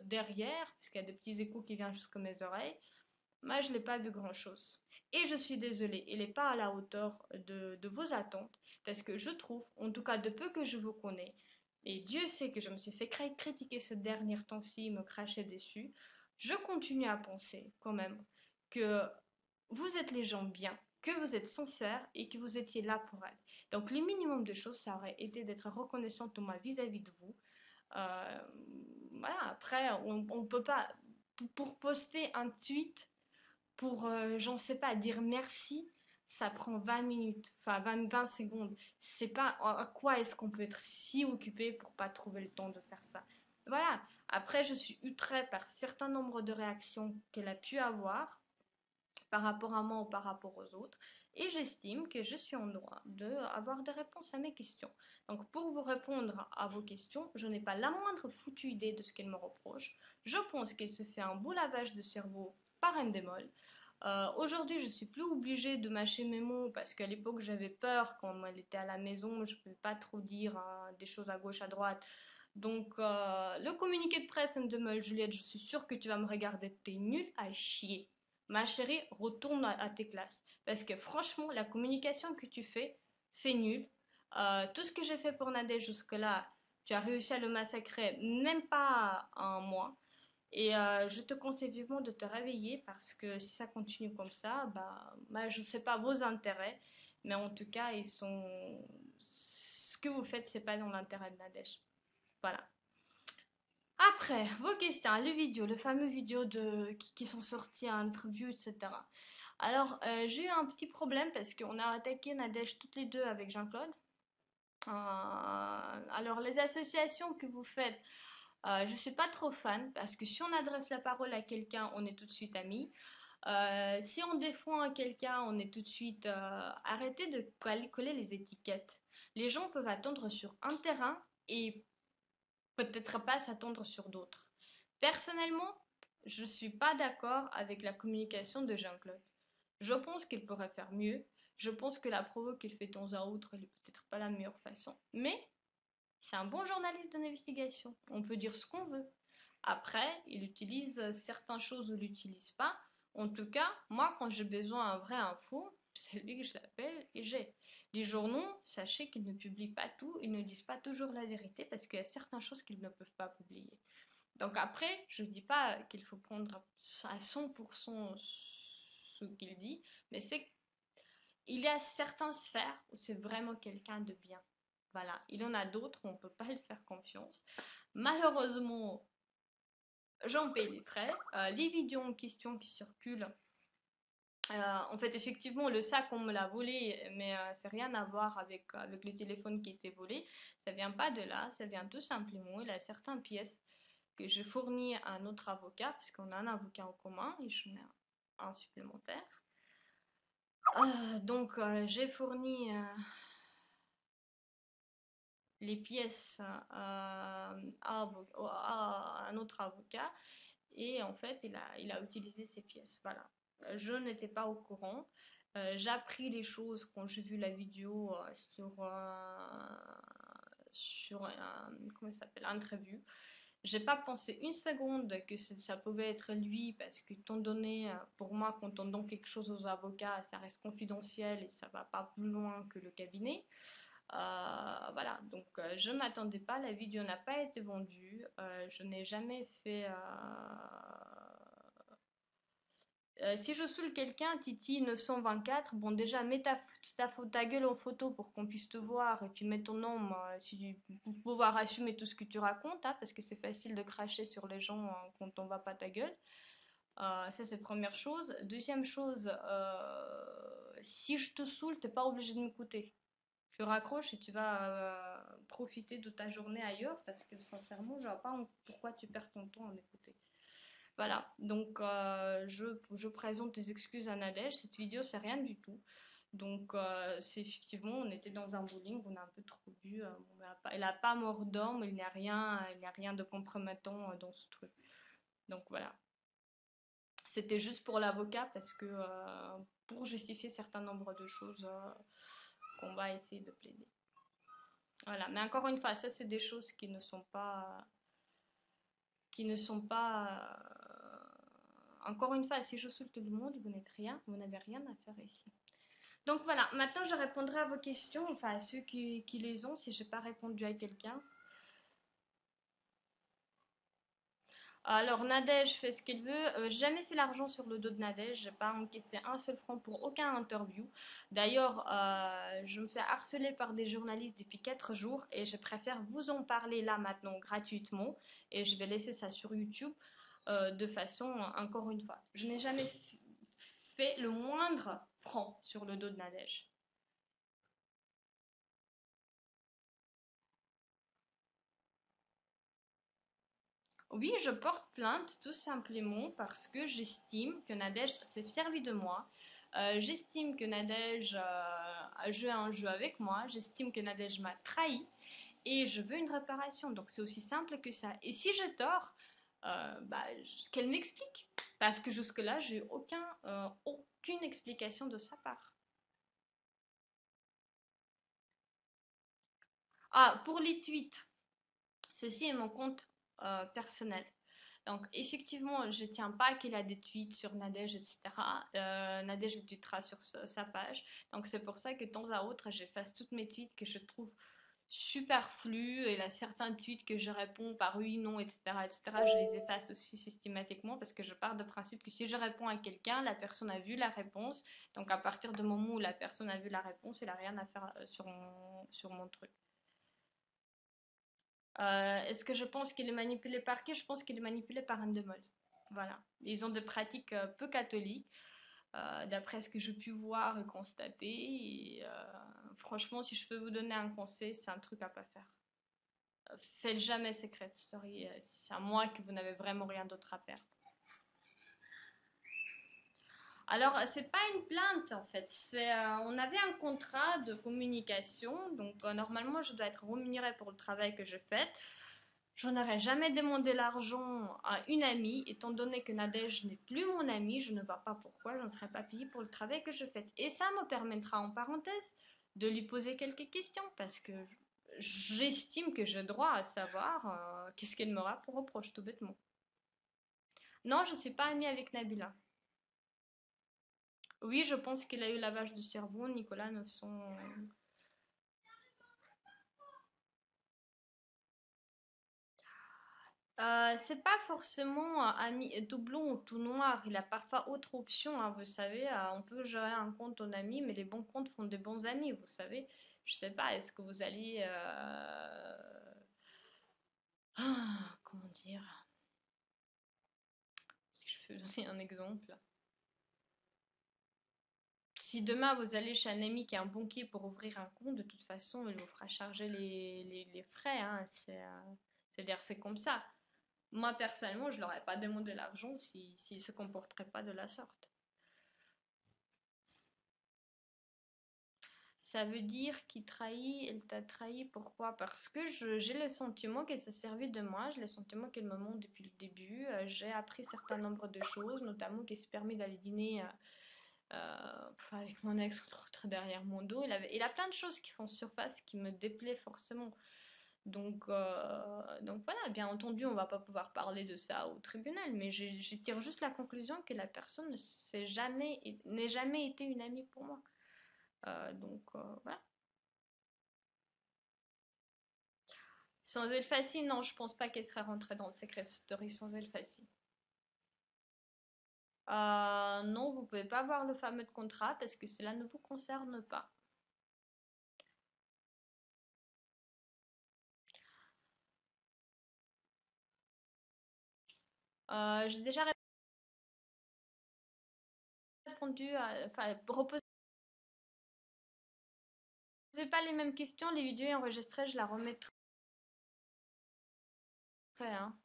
derrière, puisqu'il y a des petits échos qui viennent jusqu'à mes oreilles, moi je n'ai pas vu grand-chose. Et je suis désolée, il n'est pas à la hauteur de vos attentes, parce que je trouve, en tout cas de peu que je vous connais, et Dieu sait que je me suis fait critiquer ces derniers temps-ci, me cracher dessus, je continue à penser quand même que vous êtes les gens bien, que vous êtes sincères et que vous étiez là pour elle. Donc le minimum de choses, ça aurait été d'être reconnaissante au moins vis-à-vis de vous. Euh, voilà, après, on peut pas, pour poster un tweet, pour, j'en sais pas, dire merci, ça prend 20 minutes, enfin 20 secondes. C'est pas à quoi est-ce qu'on peut être si occupé pour pas trouver le temps de faire ça. Voilà, après je suis outrée par certains nombres de réactions qu'elle a pu avoir par rapport à moi ou par rapport aux autres. Et j'estime que je suis en droit d'avoir des réponses à mes questions. Donc pour vous répondre à vos questions, je n'ai pas la moindre foutue idée de ce qu'elle me reproche. Je pense qu'elle se fait un beau lavage de cerveau par Endemol. Aujourd'hui, je suis plus obligée de mâcher mes mots parce qu'à l'époque, j'avais peur quand elle était à la maison. Je ne pouvais pas trop dire des choses à gauche, à droite. Donc, le communiqué de presse Endemol, Juliette, je suis sûre que tu vas me regarder. T'es nulle à chier. Ma chérie, retourne à tes classes. Parce que franchement, la communication que tu fais, c'est nul. Tout ce que j'ai fait pour Nadège jusque-là, tu as réussi à le massacrer, même pas un mois. Et je te conseille vivement de te réveiller parce que si ça continue comme ça, bah, je ne sais pas vos intérêts, mais en tout cas, ils sont. Ce que vous faites, c'est pas dans l'intérêt de Nadège. Voilà. Après, vos questions, les vidéos, le fameux vidéo qui sont sortis à interview, etc. Alors, j'ai eu un petit problème parce qu'on a attaqué Nadège toutes les deux avec Jean-Claude. Alors, les associations que vous faites, je ne suis pas trop fan parce que si on adresse la parole à quelqu'un, on est tout de suite amis. Si on défend quelqu'un, on est tout de suite. Arrêtez de coller les étiquettes. Les gens peuvent attendre sur un terrain et peut-être pas s'attendre sur d'autres. Personnellement, je ne suis pas d'accord avec la communication de Jean-Claude. Je pense qu'il pourrait faire mieux. Je pense que la provo qu'il fait de temps à autre, elle n'est peut-être pas la meilleure façon. Mais c'est un bon journaliste d'investigation. On peut dire ce qu'on veut. Après, il utilise certaines choses ou l'utilise pas. En tout cas, moi, quand j'ai besoin d'un vrai info, c'est lui que je l'appelle et j'ai. Les journaux, sachez qu'ils ne publient pas tout, ils ne disent pas toujours la vérité parce qu'il y a certaines choses qu'ils ne peuvent pas publier. Donc après, je ne dis pas qu'il faut prendre à 100% ce qu'il dit, mais c'est qu'il y a certaines sphères où c'est vraiment quelqu'un de bien. Voilà, il y en a d'autres où on ne peut pas lui faire confiance. Malheureusement, j'en paye les frais. Les vidéos en question qui circulent, en fait, effectivement, le sac, on me l'a volé, mais c'est rien à voir avec le téléphone qui était volé. Ça vient pas de là, ça vient tout simplement. Il y a certaines pièces que je fournis à un autre avocat, parce qu'on a un avocat en commun et j'en ai un supplémentaire. Donc, j'ai fourni les pièces à un autre avocat et en fait, il a utilisé ces pièces. Voilà. Je n'étais pas au courant. J'ai appris les choses quand j'ai vu la vidéo sur comment ça s'appelle, interview. J'ai pas pensé une seconde que ça pouvait être lui parce que étant donné, pour moi, quand on donne quelque chose aux avocats, ça reste confidentiel et ça va pas plus loin que le cabinet. Voilà, donc je ne m'attendais pas, la vidéo n'a pas été vendue, je n'ai jamais fait. Si je saoule quelqu'un, Titi 924, bon déjà mets ta gueule en photo pour qu'on puisse te voir et puis mets ton nom pour pouvoir assumer tout ce que tu racontes, hein, parce que c'est facile de cracher sur les gens quand on va pas ta gueule. Ça c'est première chose. Deuxième chose, si je te saoule, t'es pas obligé de m'écouter. Tu raccroches et tu vas profiter de ta journée ailleurs parce que sincèrement, je vois pas pourquoi tu perds ton temps à m'écouter. Voilà, donc je présente des excuses à Nadège. Cette vidéo, c'est rien du tout. Donc, c'est effectivement, on était dans un bowling, on a un peu trop bu. Bon, ben, elle a pas mort d'homme, il n'y a rien de compromettant dans ce truc. Donc voilà. C'était juste pour l'avocat parce que pour justifier certain nombre de choses qu'on va essayer de plaider. Voilà. Mais encore une fois, ça c'est des choses qui ne sont pas. Encore une fois, si je saoule tout le monde, vous n'êtes rien, vous n'avez rien à faire ici. Donc voilà, maintenant je répondrai à vos questions, enfin à ceux qui les ont, si je n'ai pas répondu à quelqu'un. Alors Nadège fait ce qu'elle veut. J'ai jamais fait l'argent sur le dos de Nadège. J'ai pas encaissé un seul franc pour aucun interview. D'ailleurs, je me fais harceler par des journalistes depuis 4 jours et je préfère vous en parler là maintenant gratuitement et je vais laisser ça sur YouTube de façon, encore une fois, je n'ai jamais fait le moindre franc sur le dos de Nadège. Oui, je porte plainte tout simplement parce que j'estime que Nadège s'est servi de moi. J'estime que Nadège a joué un jeu avec moi. J'estime que Nadège m'a trahi et je veux une réparation. Donc c'est aussi simple que ça. Et si j'ai tort, qu'elle m'explique. Parce que jusque-là, j'ai eu aucune explication de sa part. Ah, pour les tweets, ceci est mon compte personnel. Donc, effectivement, je ne tiens pas qu'elle a des tweets sur Nadège, etc. Nadège le tweetera sur sa page. Donc, c'est pour ça que de temps à autre, j'efface toutes mes tweets que je trouve superflus. Et là, certains tweets que je réponds par oui, non, etc., etc., je les efface aussi systématiquement parce que je pars de principe que si je réponds à quelqu'un, la personne a vu la réponse. Donc, à partir du moment où la personne a vu la réponse, elle n'a rien à faire sur mon truc. Est-ce que je pense qu'il est manipulé par qui? Je pense qu'il est manipulé par Endemol. Voilà. Ils ont des pratiques peu catholiques, d'après ce que j'ai pu voir et constater. Et, franchement, si je peux vous donner un conseil, c'est un truc à pas faire. Faites jamais Secret Story. C'est à moi que vous n'avez vraiment rien d'autre à faire. Alors, c'est pas une plainte en fait. On avait un contrat de communication, donc normalement je dois être rémunérée pour le travail que je fais. Je n'aurais jamais demandé l'argent à une amie, étant donné que Nadège n'est plus mon amie, je ne vois pas pourquoi je ne serais pas payée pour le travail que je fais. Et ça me permettra, en parenthèse, de lui poser quelques questions, parce que j'estime que j'ai droit à savoir qu'est-ce qu'elle m'aura pour reproche, tout bêtement. Non, je ne suis pas amie avec Nabila. Oui, je pense qu'il a eu lavage de cerveau, Nicolas 900. C'est pas forcément doublon ou tout noir. Il a parfois autre option, hein, vous savez. On peut gérer un compte en ami, mais les bons comptes font des bons amis, vous savez. Je sais pas, est-ce que vous allez... comment dire? Si je peux donner un exemple. Si demain vous allez chez un ami qui est un banquier pour ouvrir un compte, de toute façon, il vous fera charger les frais, hein. C'est-à-dire, c'est comme ça. Moi, personnellement, je leur ai pas demandé l'argent s'ils se comporteraient pas de la sorte. Ça veut dire qu'il trahit, elle t'a trahi, pourquoi? Parce que j'ai le sentiment qu'elle s'est servie de moi, j'ai le sentiment qu'elle me ment depuis le début. J'ai appris un certain nombre de choses, notamment qu'elle s'est permis d'aller dîner avec mon ex, entre autres, derrière mon dos. Il a plein de choses qui font surface qui me déplaient forcément. Donc voilà, bien entendu, on va pas pouvoir parler de ça au tribunal, mais je tire juste la conclusion que la personne n'est jamais été une amie pour moi. Voilà. Sans Elfassi, non, je pense pas qu'elle serait rentrée dans le Secret Story sans Elfassi. Non, vous pouvez pas voir le fameux contrat parce que cela ne vous concerne pas. J'ai déjà répondu enfin, reposez pas les mêmes questions, les vidéos enregistrées, je la remettrai, hein.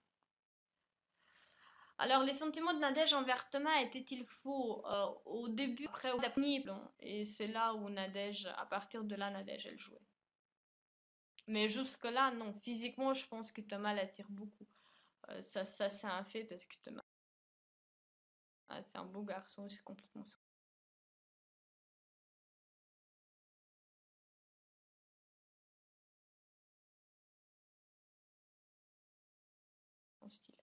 Alors, les sentiments de Nadège envers Thomas étaient-ils faux au début, après, au pénible, et c'est là où Nadège, à partir de là, Nadège, elle jouait. Mais jusque-là, non. Physiquement, je pense que Thomas l'attire beaucoup. Ça c'est un fait parce que Thomas, c'est un beau garçon, c'est complètement son style.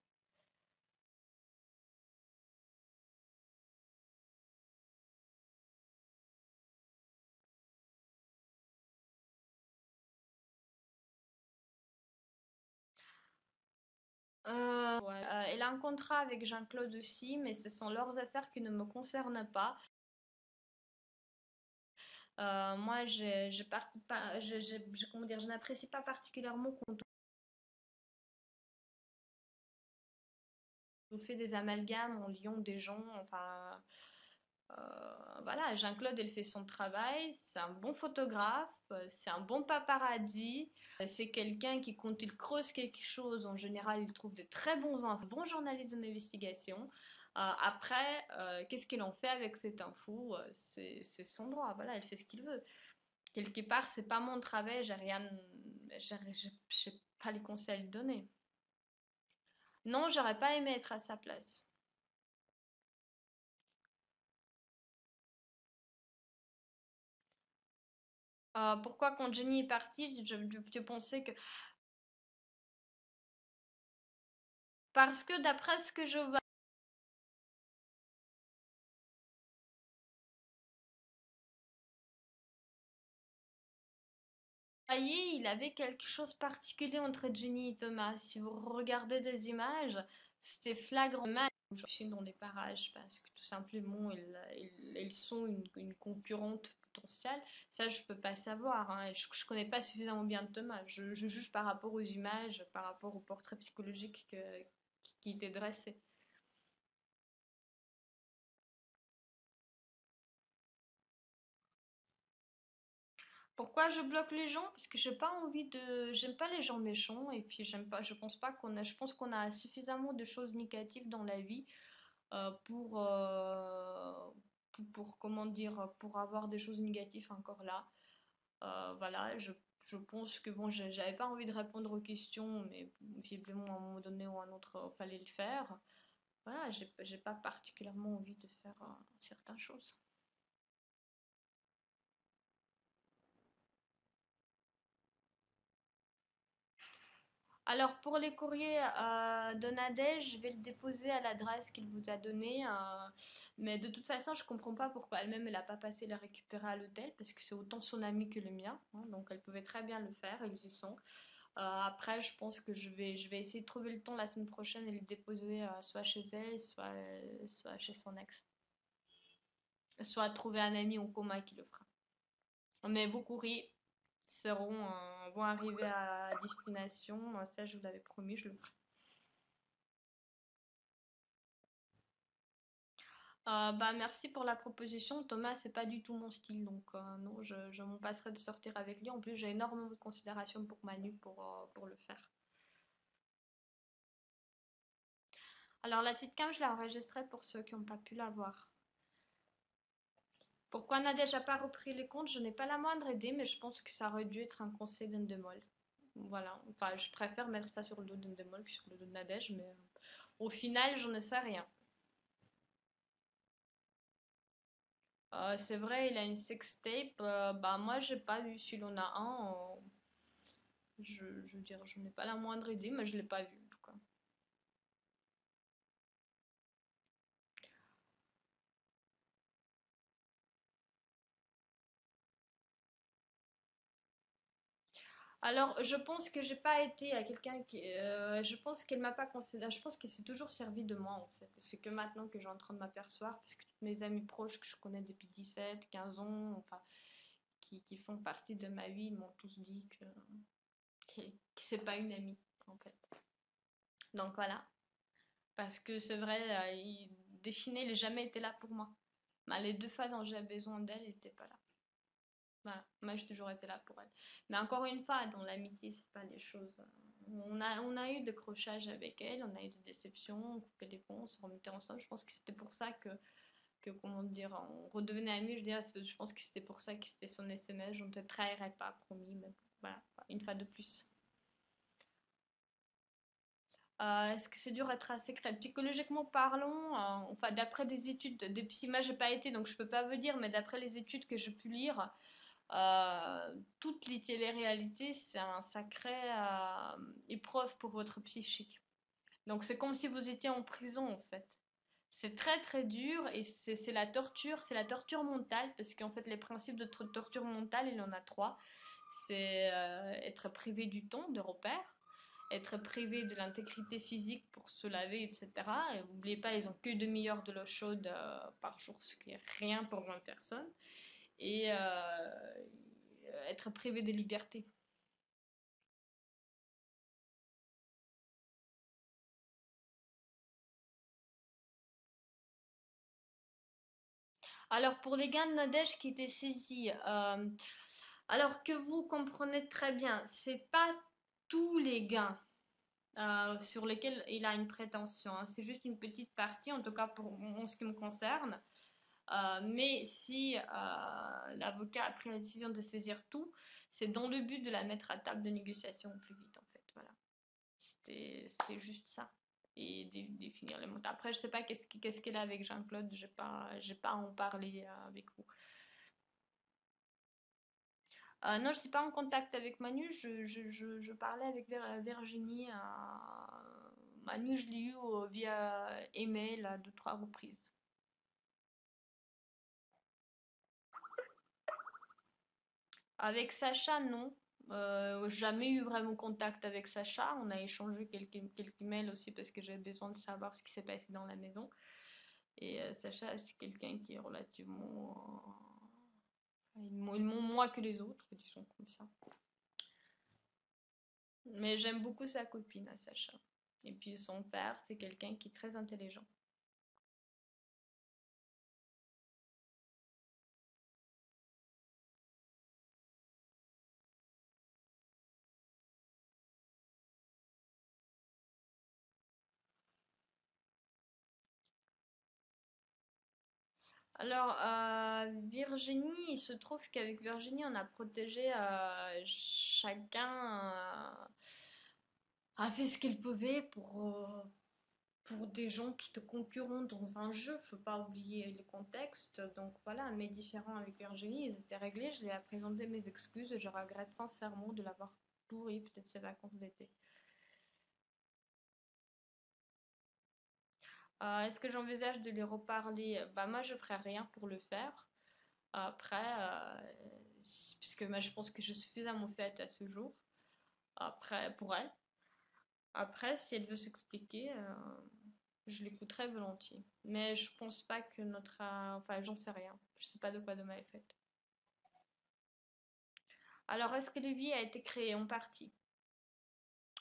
Ouais. Elle a un contrat avec Jean-Claude aussi, mais ce sont leurs affaires qui ne me concernent pas. Moi, comment dire, je n'apprécie pas particulièrement quand on fait des amalgames en liant des gens. Enfin, voilà, Jean-Claude, elle fait son travail. C'est un bon photographe, c'est un bon paparazzi. C'est quelqu'un qui, quand il creuse quelque chose, en général, il trouve de très bons infos, bons journalistes d'investigation. Après, qu'est-ce qu'il en fait avec cette info? C'est son droit. Voilà, elle fait ce qu'il veut. Quelque part, c'est pas mon travail. J'ai rien, j'ai pas les conseils à lui donner. Non, j'aurais pas aimé être à sa place. Pourquoi quand Jenny est partie, je pensais que parce que d'après ce que je voyez, il avait quelque chose de particulier entre Jenny et Thomas. Si vous regardez des images, c'était flagrant. Je suis dans des parages parce que tout simplement, ils sont une concurrente potentielle. Ça, je peux pas savoir, hein. Je connais pas suffisamment bien Thomas. Je juge par rapport aux images, par rapport au portrait psychologique qui était dressé. Pourquoi je bloque les gens? Parce que j'ai pas envie de, j'aime pas les gens méchants et puis j'aime pas, je pense pas qu'on a, je pense qu'on a suffisamment de choses négatives dans la vie pour, comment dire, pour avoir des choses négatives encore là. Voilà, je pense que bon, j'avais pas envie de répondre aux questions, mais visiblement à un moment donné ou à un autre, il fallait le faire. Voilà, j'ai pas particulièrement envie de faire certaines choses. Alors pour les courriers de Nadège, je vais le déposer à l'adresse qu'il vous a donnée. Mais de toute façon, je comprends pas pourquoi elle-même elle n'a pas passé la récupérer à l'hôtel parce que c'est autant son ami que le mien, hein, donc elle pouvait très bien le faire, ils y sont. Après, je pense que je vais essayer de trouver le temps la semaine prochaine et le déposer soit chez elle, soit chez son ex. Soit trouver un ami en commun qui le fera. Mais vos courriers vont arriver à destination. Ça, je vous l'avais promis, je le ferai. Bah, merci pour la proposition. Thomas, c'est pas du tout mon style, donc non, je m'en passerai de sortir avec lui. En plus, j'ai énormément de considération pour Manu pour le faire. Alors, la petite cam, je l'ai enregistrée pour ceux qui n'ont pas pu la voir. Pourquoi n'a déjà pas repris les comptes? Je n'ai pas la moindre idée, mais je pense que ça aurait dû être un conseil d'Endemol. Voilà, enfin, je préfère mettre ça sur le dos d'Endemol que sur le dos de Nadège, mais au final, je ne sais rien. C'est vrai, il a une sextape. Bah, moi, j'ai pas vu s'il en a un. Je veux dire, je n'ai pas la moindre idée, mais je l'ai pas vu en tout cas. Alors, je pense que j'ai pas été à quelqu'un qui. Je pense qu'elle m'a pas considéré. Je pense qu'elle s'est toujours servi de moi en fait. C'est que maintenant que j'ai en train de m'apercevoir, parce que toutes mes amies proches que je connais depuis 17, 15 ans, enfin, qui font partie de ma vie, ils m'ont tous dit que c'est pas une amie en fait. Donc voilà. Parce que c'est vrai, Définée, il n'a jamais été là pour moi. Bah, les deux fois dont j'ai besoin d'elle, il n'était pas là. Voilà. Moi, j'ai toujours été là pour elle. Mais encore une fois, dans l'amitié, c'est pas les choses. On a eu des crochages avec elle, on a eu des déceptions, on coupait les ponts, on se remettait ensemble. Je pense que c'était pour ça comment dire, on redevenait amis. Je pense que c'était pour ça que c'était son SMS. Je ne te trahirai pas, promis, mais voilà, une fois de plus. Est-ce que c'est dur d'être assez secrète? Psychologiquement parlant, enfin, d'après des études de psy, moi j'ai pas été donc je peux pas vous dire, mais d'après les études que j'ai pu lire, toute les télé-réalités, c'est un sacré épreuve pour votre psychique. Donc c'est comme si vous étiez en prison en fait. C'est très très dur et c'est la torture mentale parce qu'en fait les principes de torture mentale, il en a trois. C'est être privé du temps, de repères, être privé de l'intégrité physique pour se laver, etc. Et n'oubliez pas, ils ont que 2 demi-heures de l'eau chaude par jour, ce qui est rien pour 20 personnes. Et être privé de liberté. Alors pour les gains de Nadège qui étaient saisis, alors que vous comprenez très bien, c'est pas tous les gains sur lesquels il a une prétention, hein. C'est juste une petite partie, en tout cas en ce qui me concerne. Mais si l'avocat a pris la décision de saisir tout, c'est dans le but de la mettre à table de négociation au plus vite, en fait. Voilà. C'était juste ça. Et définir les mots. Après, je sais pas qu'est-ce qu'elle a avec Jean-Claude, j'ai pas à en parler avec vous. Non, je suis pas en contact avec Manu, je parlais avec Virginie. Manu, je l'ai eu via email à 2, 3 reprises. Avec Sacha, non. Jamais eu vraiment contact avec Sacha. On a échangé quelques mails aussi parce que j'avais besoin de savoir ce qui s'est passé dans la maison. Et Sacha, c'est quelqu'un qui est relativement. Ils m'ont moins que les autres, disons comme ça. Mais j'aime beaucoup sa copine, à Sacha. Et puis son père, c'est quelqu'un qui est très intelligent. Alors, Virginie, il se trouve qu'avec Virginie, on a protégé chacun a fait ce qu'il pouvait pour des gens qui te concurrent dans un jeu. Faut pas oublier le contexte. Donc voilà, mes différends avec Virginie, ils étaient réglés. Je lui ai présenté mes excuses et je regrette sincèrement de l'avoir pourri peut-être ces vacances d'été. Est-ce que j'envisage de lui reparler? Bah moi, je ferai rien pour le faire. Après, puisque moi, je pense que je suis suffisamment faite à ce jour. Après, pour elle. Après, si elle veut s'expliquer, je l'écouterai volontiers. Mais je pense pas que notre. Enfin, j'en sais rien. Je sais pas de quoi demain est faite. Alors, est-ce que Lévi a été créé en partie?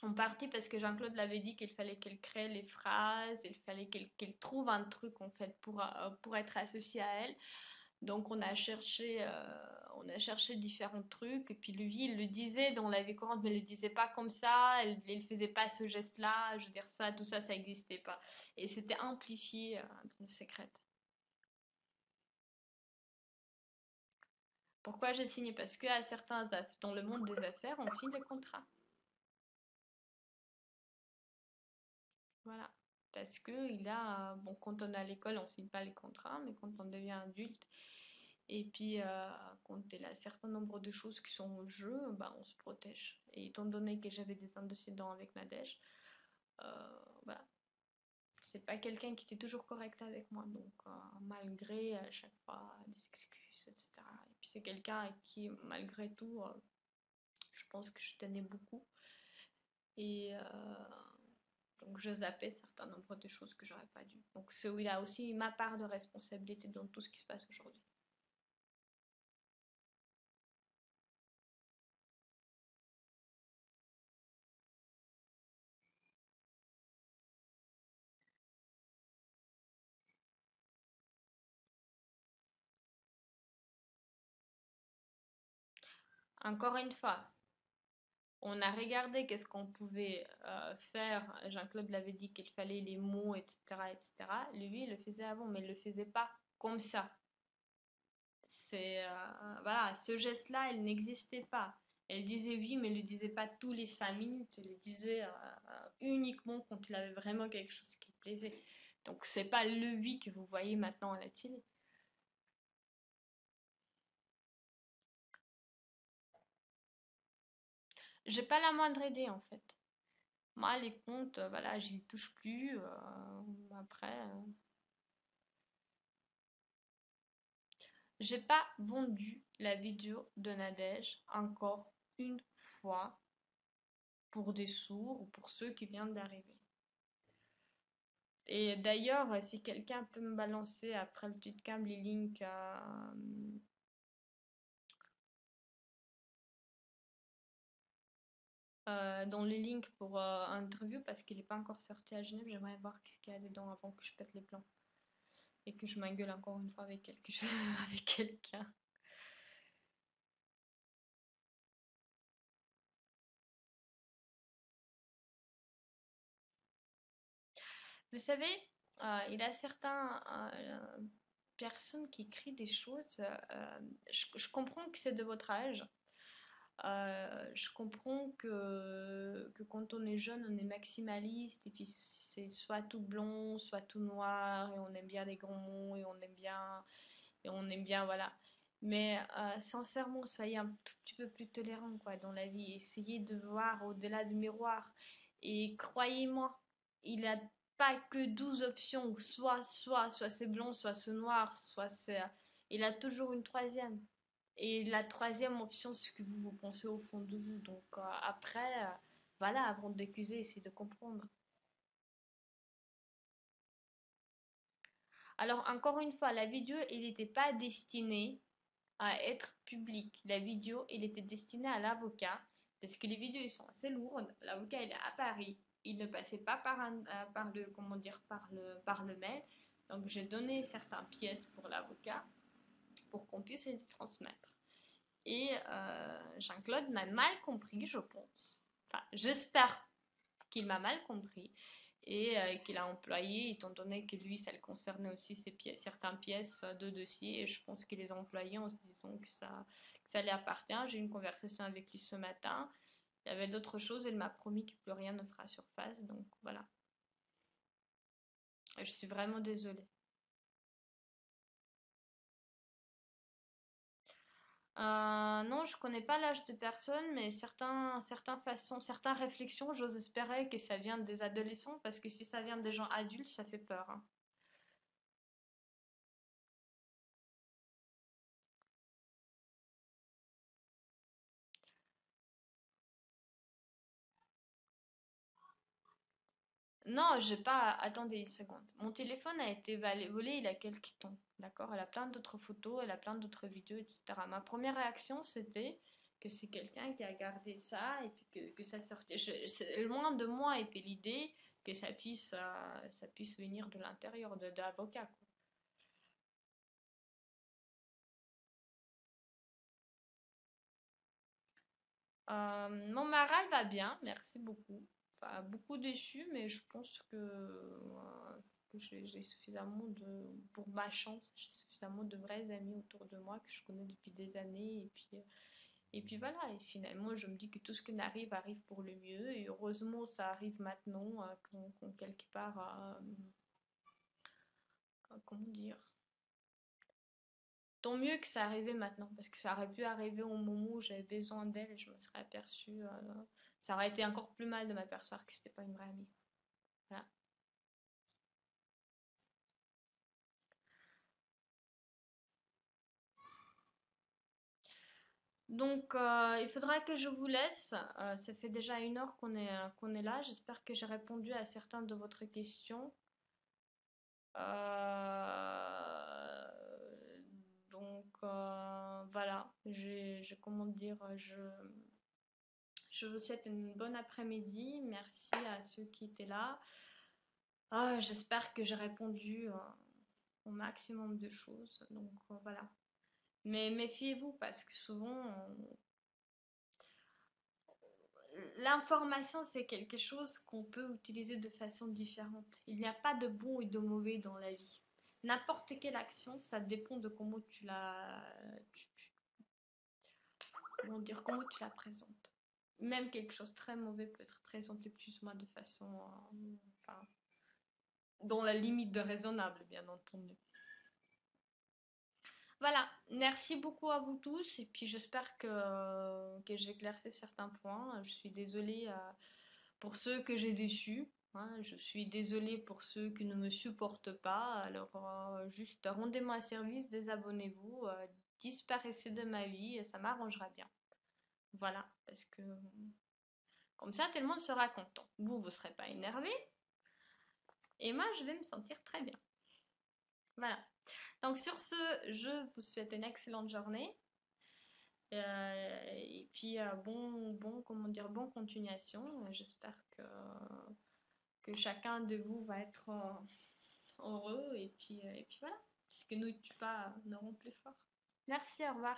En partie parce que Jean-Claude l'avait dit qu'il fallait qu'elle crée les phrases, il fallait qu'elle trouve un truc en fait pour être associée à elle. Donc on a cherché différents trucs et puis lui il le disait dans la vie courante mais il le disait pas comme ça, elle faisait pas ce geste-là, je veux dire ça, tout ça ça n'existait pas et c'était amplifié dans le secret. Pourquoi j'ai signé? Parce que à dans le monde des affaires on signe des contrats. Voilà. Parce que bon, quand on est à l'école, on ne signe pas les contrats, mais quand on devient adulte, et puis quand il y a un certain nombre de choses qui sont en jeu, bah, on se protège. Et étant donné que j'avais des antécédents avec Nadège, voilà. C'est pas quelqu'un qui était toujours correct avec moi, donc malgré à chaque fois des excuses, etc. Et puis c'est quelqu'un à qui, malgré tout, je pense que je tenais beaucoup. Et donc je zappais certains nombre de choses que j'aurais pas dû. Donc c'est où il a aussi ma part de responsabilité dans tout ce qui se passe aujourd'hui. Encore une fois, On a regardé qu'est-ce qu'on pouvait faire. Jean-Claude l'avait dit qu'il fallait les mots, etc., etc. Lui, il le faisait avant, mais il ne le faisait pas comme ça. Voilà, ce geste-là, il n'existait pas. Elle disait oui, mais il ne le disait pas tous les 5 minutes. Il le disait uniquement quand il avait vraiment quelque chose qui lui plaisait. Donc, c'est pas le oui que vous voyez maintenant à la télé. J'ai pas la moindre idée en fait. Moi, les comptes, voilà, j'y touche plus. Après, j'ai pas vendu la vidéo de Nadège encore une fois pour des sourds ou pour ceux qui viennent d'arriver. Et d'ailleurs, si quelqu'un peut me balancer après le tweetcam les links dans les links pour un interview parce qu'il n'est pas encore sorti à Genève, j'aimerais voir ce qu'il y a dedans avant que je pète les plans et que je m'engueule encore une fois avec avec quelqu'un. Vous savez, il y a certaines personnes qui écrivent des choses. Je comprends que c'est de votre âge. Je comprends que quand on est jeune, on est maximaliste et puis c'est soit tout blond, soit tout noir et on aime bien les grands mots et on aime bien voilà. Mais sincèrement, soyez un tout petit peu plus tolérants quoi dans la vie. Essayez de voir au-delà du miroir et croyez-moi, il n'a pas que 12 options, soit c'est blond, soit c'est noir, soit c'est il a toujours une troisième. Et la troisième option, c'est ce que vous pensez au fond de vous. Donc après, voilà, avant d'accuser, essayez de comprendre. Alors encore une fois, la vidéo, elle n'était pas destinée à être publique. La vidéo, elle était destinée à l'avocat, parce que les vidéos, ils sont assez lourdes. L'avocat, il est à Paris. Il ne passait pas par le, comment dire, par le mail. Donc j'ai donné certaines pièces pour l'avocat pour qu'on puisse les transmettre. Et Jean-Claude m'a mal compris, je pense. Enfin, j'espère qu'il m'a mal compris et qu'il a employé, étant donné que lui, ça le concernait aussi certaines pièces de dossier, et je pense qu'il les a employées en se disant que ça lui appartient. J'ai eu une conversation avec lui ce matin. Il y avait d'autres choses, il m'a promis que plus rien ne fera surface, donc voilà. Je suis vraiment désolée. Non, je connais pas l'âge de personne, mais certaines réflexions, j'ose espérer que ça vient des adolescents, parce que si ça vient des gens adultes, ça fait peur, hein. Non, j'ai pas. Attendez une seconde. Mon téléphone a été volé il y a quelques temps. D'accord? Elle a plein d'autres photos, elle a plein d'autres vidéos, etc. Ma première réaction, c'était que c'est quelqu'un qui a gardé ça et puis que ça sortait. Loin de moi était l'idée que ça puisse venir de l'intérieur de l'avocat, quoi. Mon moral va bien, merci beaucoup. Enfin, beaucoup déçu, mais je pense que j'ai suffisamment pour ma chance, j'ai suffisamment de vrais amis autour de moi que je connais depuis des années. Et puis voilà, et finalement, je me dis que tout ce qui n'arrive arrive pour le mieux. Et heureusement, ça arrive maintenant, quand quelque part, comment dire, tant mieux que ça arrivait maintenant, parce que ça aurait pu arriver au moment où j'avais besoin d'elle et je me serais aperçue. Ça aurait été encore plus mal de m'apercevoir que c'était pas une vraie amie. Voilà. Donc, il faudra que je vous laisse. Ça fait déjà 1 heure qu'on est là. J'espère que j'ai répondu à certaines de votre questions. Euh, voilà. Comment dire, je vous souhaite une bonne après-midi. Merci à ceux qui étaient là. J'espère que j'ai répondu au maximum de choses. Donc voilà. Mais méfiez-vous parce que souvent, l'information, c'est quelque chose qu'on peut utiliser de façon différente. Il n'y a pas de bon et de mauvais dans la vie. N'importe quelle action, ça dépend de comment tu la, comment dire, comment tu la présentes. Même quelque chose de très mauvais peut être présenté plus ou moins de façon, enfin, dans la limite de raisonnable, bien entendu. Voilà, merci beaucoup à vous tous et puis j'espère que j'ai éclairci certains points. Je suis désolée pour ceux que j'ai déçus, hein. Je suis désolée pour ceux qui ne me supportent pas. Alors juste rendez-moi service, désabonnez-vous, disparaissez de ma vie et ça m'arrangera bien. Voilà, parce que comme ça tout le monde sera content. Vous, vous serez pas énervé et moi je vais me sentir très bien. Voilà. Donc sur ce, je vous souhaite une excellente journée. Et puis comment dire, bonne continuation. J'espère que chacun de vous va être heureux et puis voilà. Puisque nous ne tue pas, nous rend plus fort. Merci, au revoir.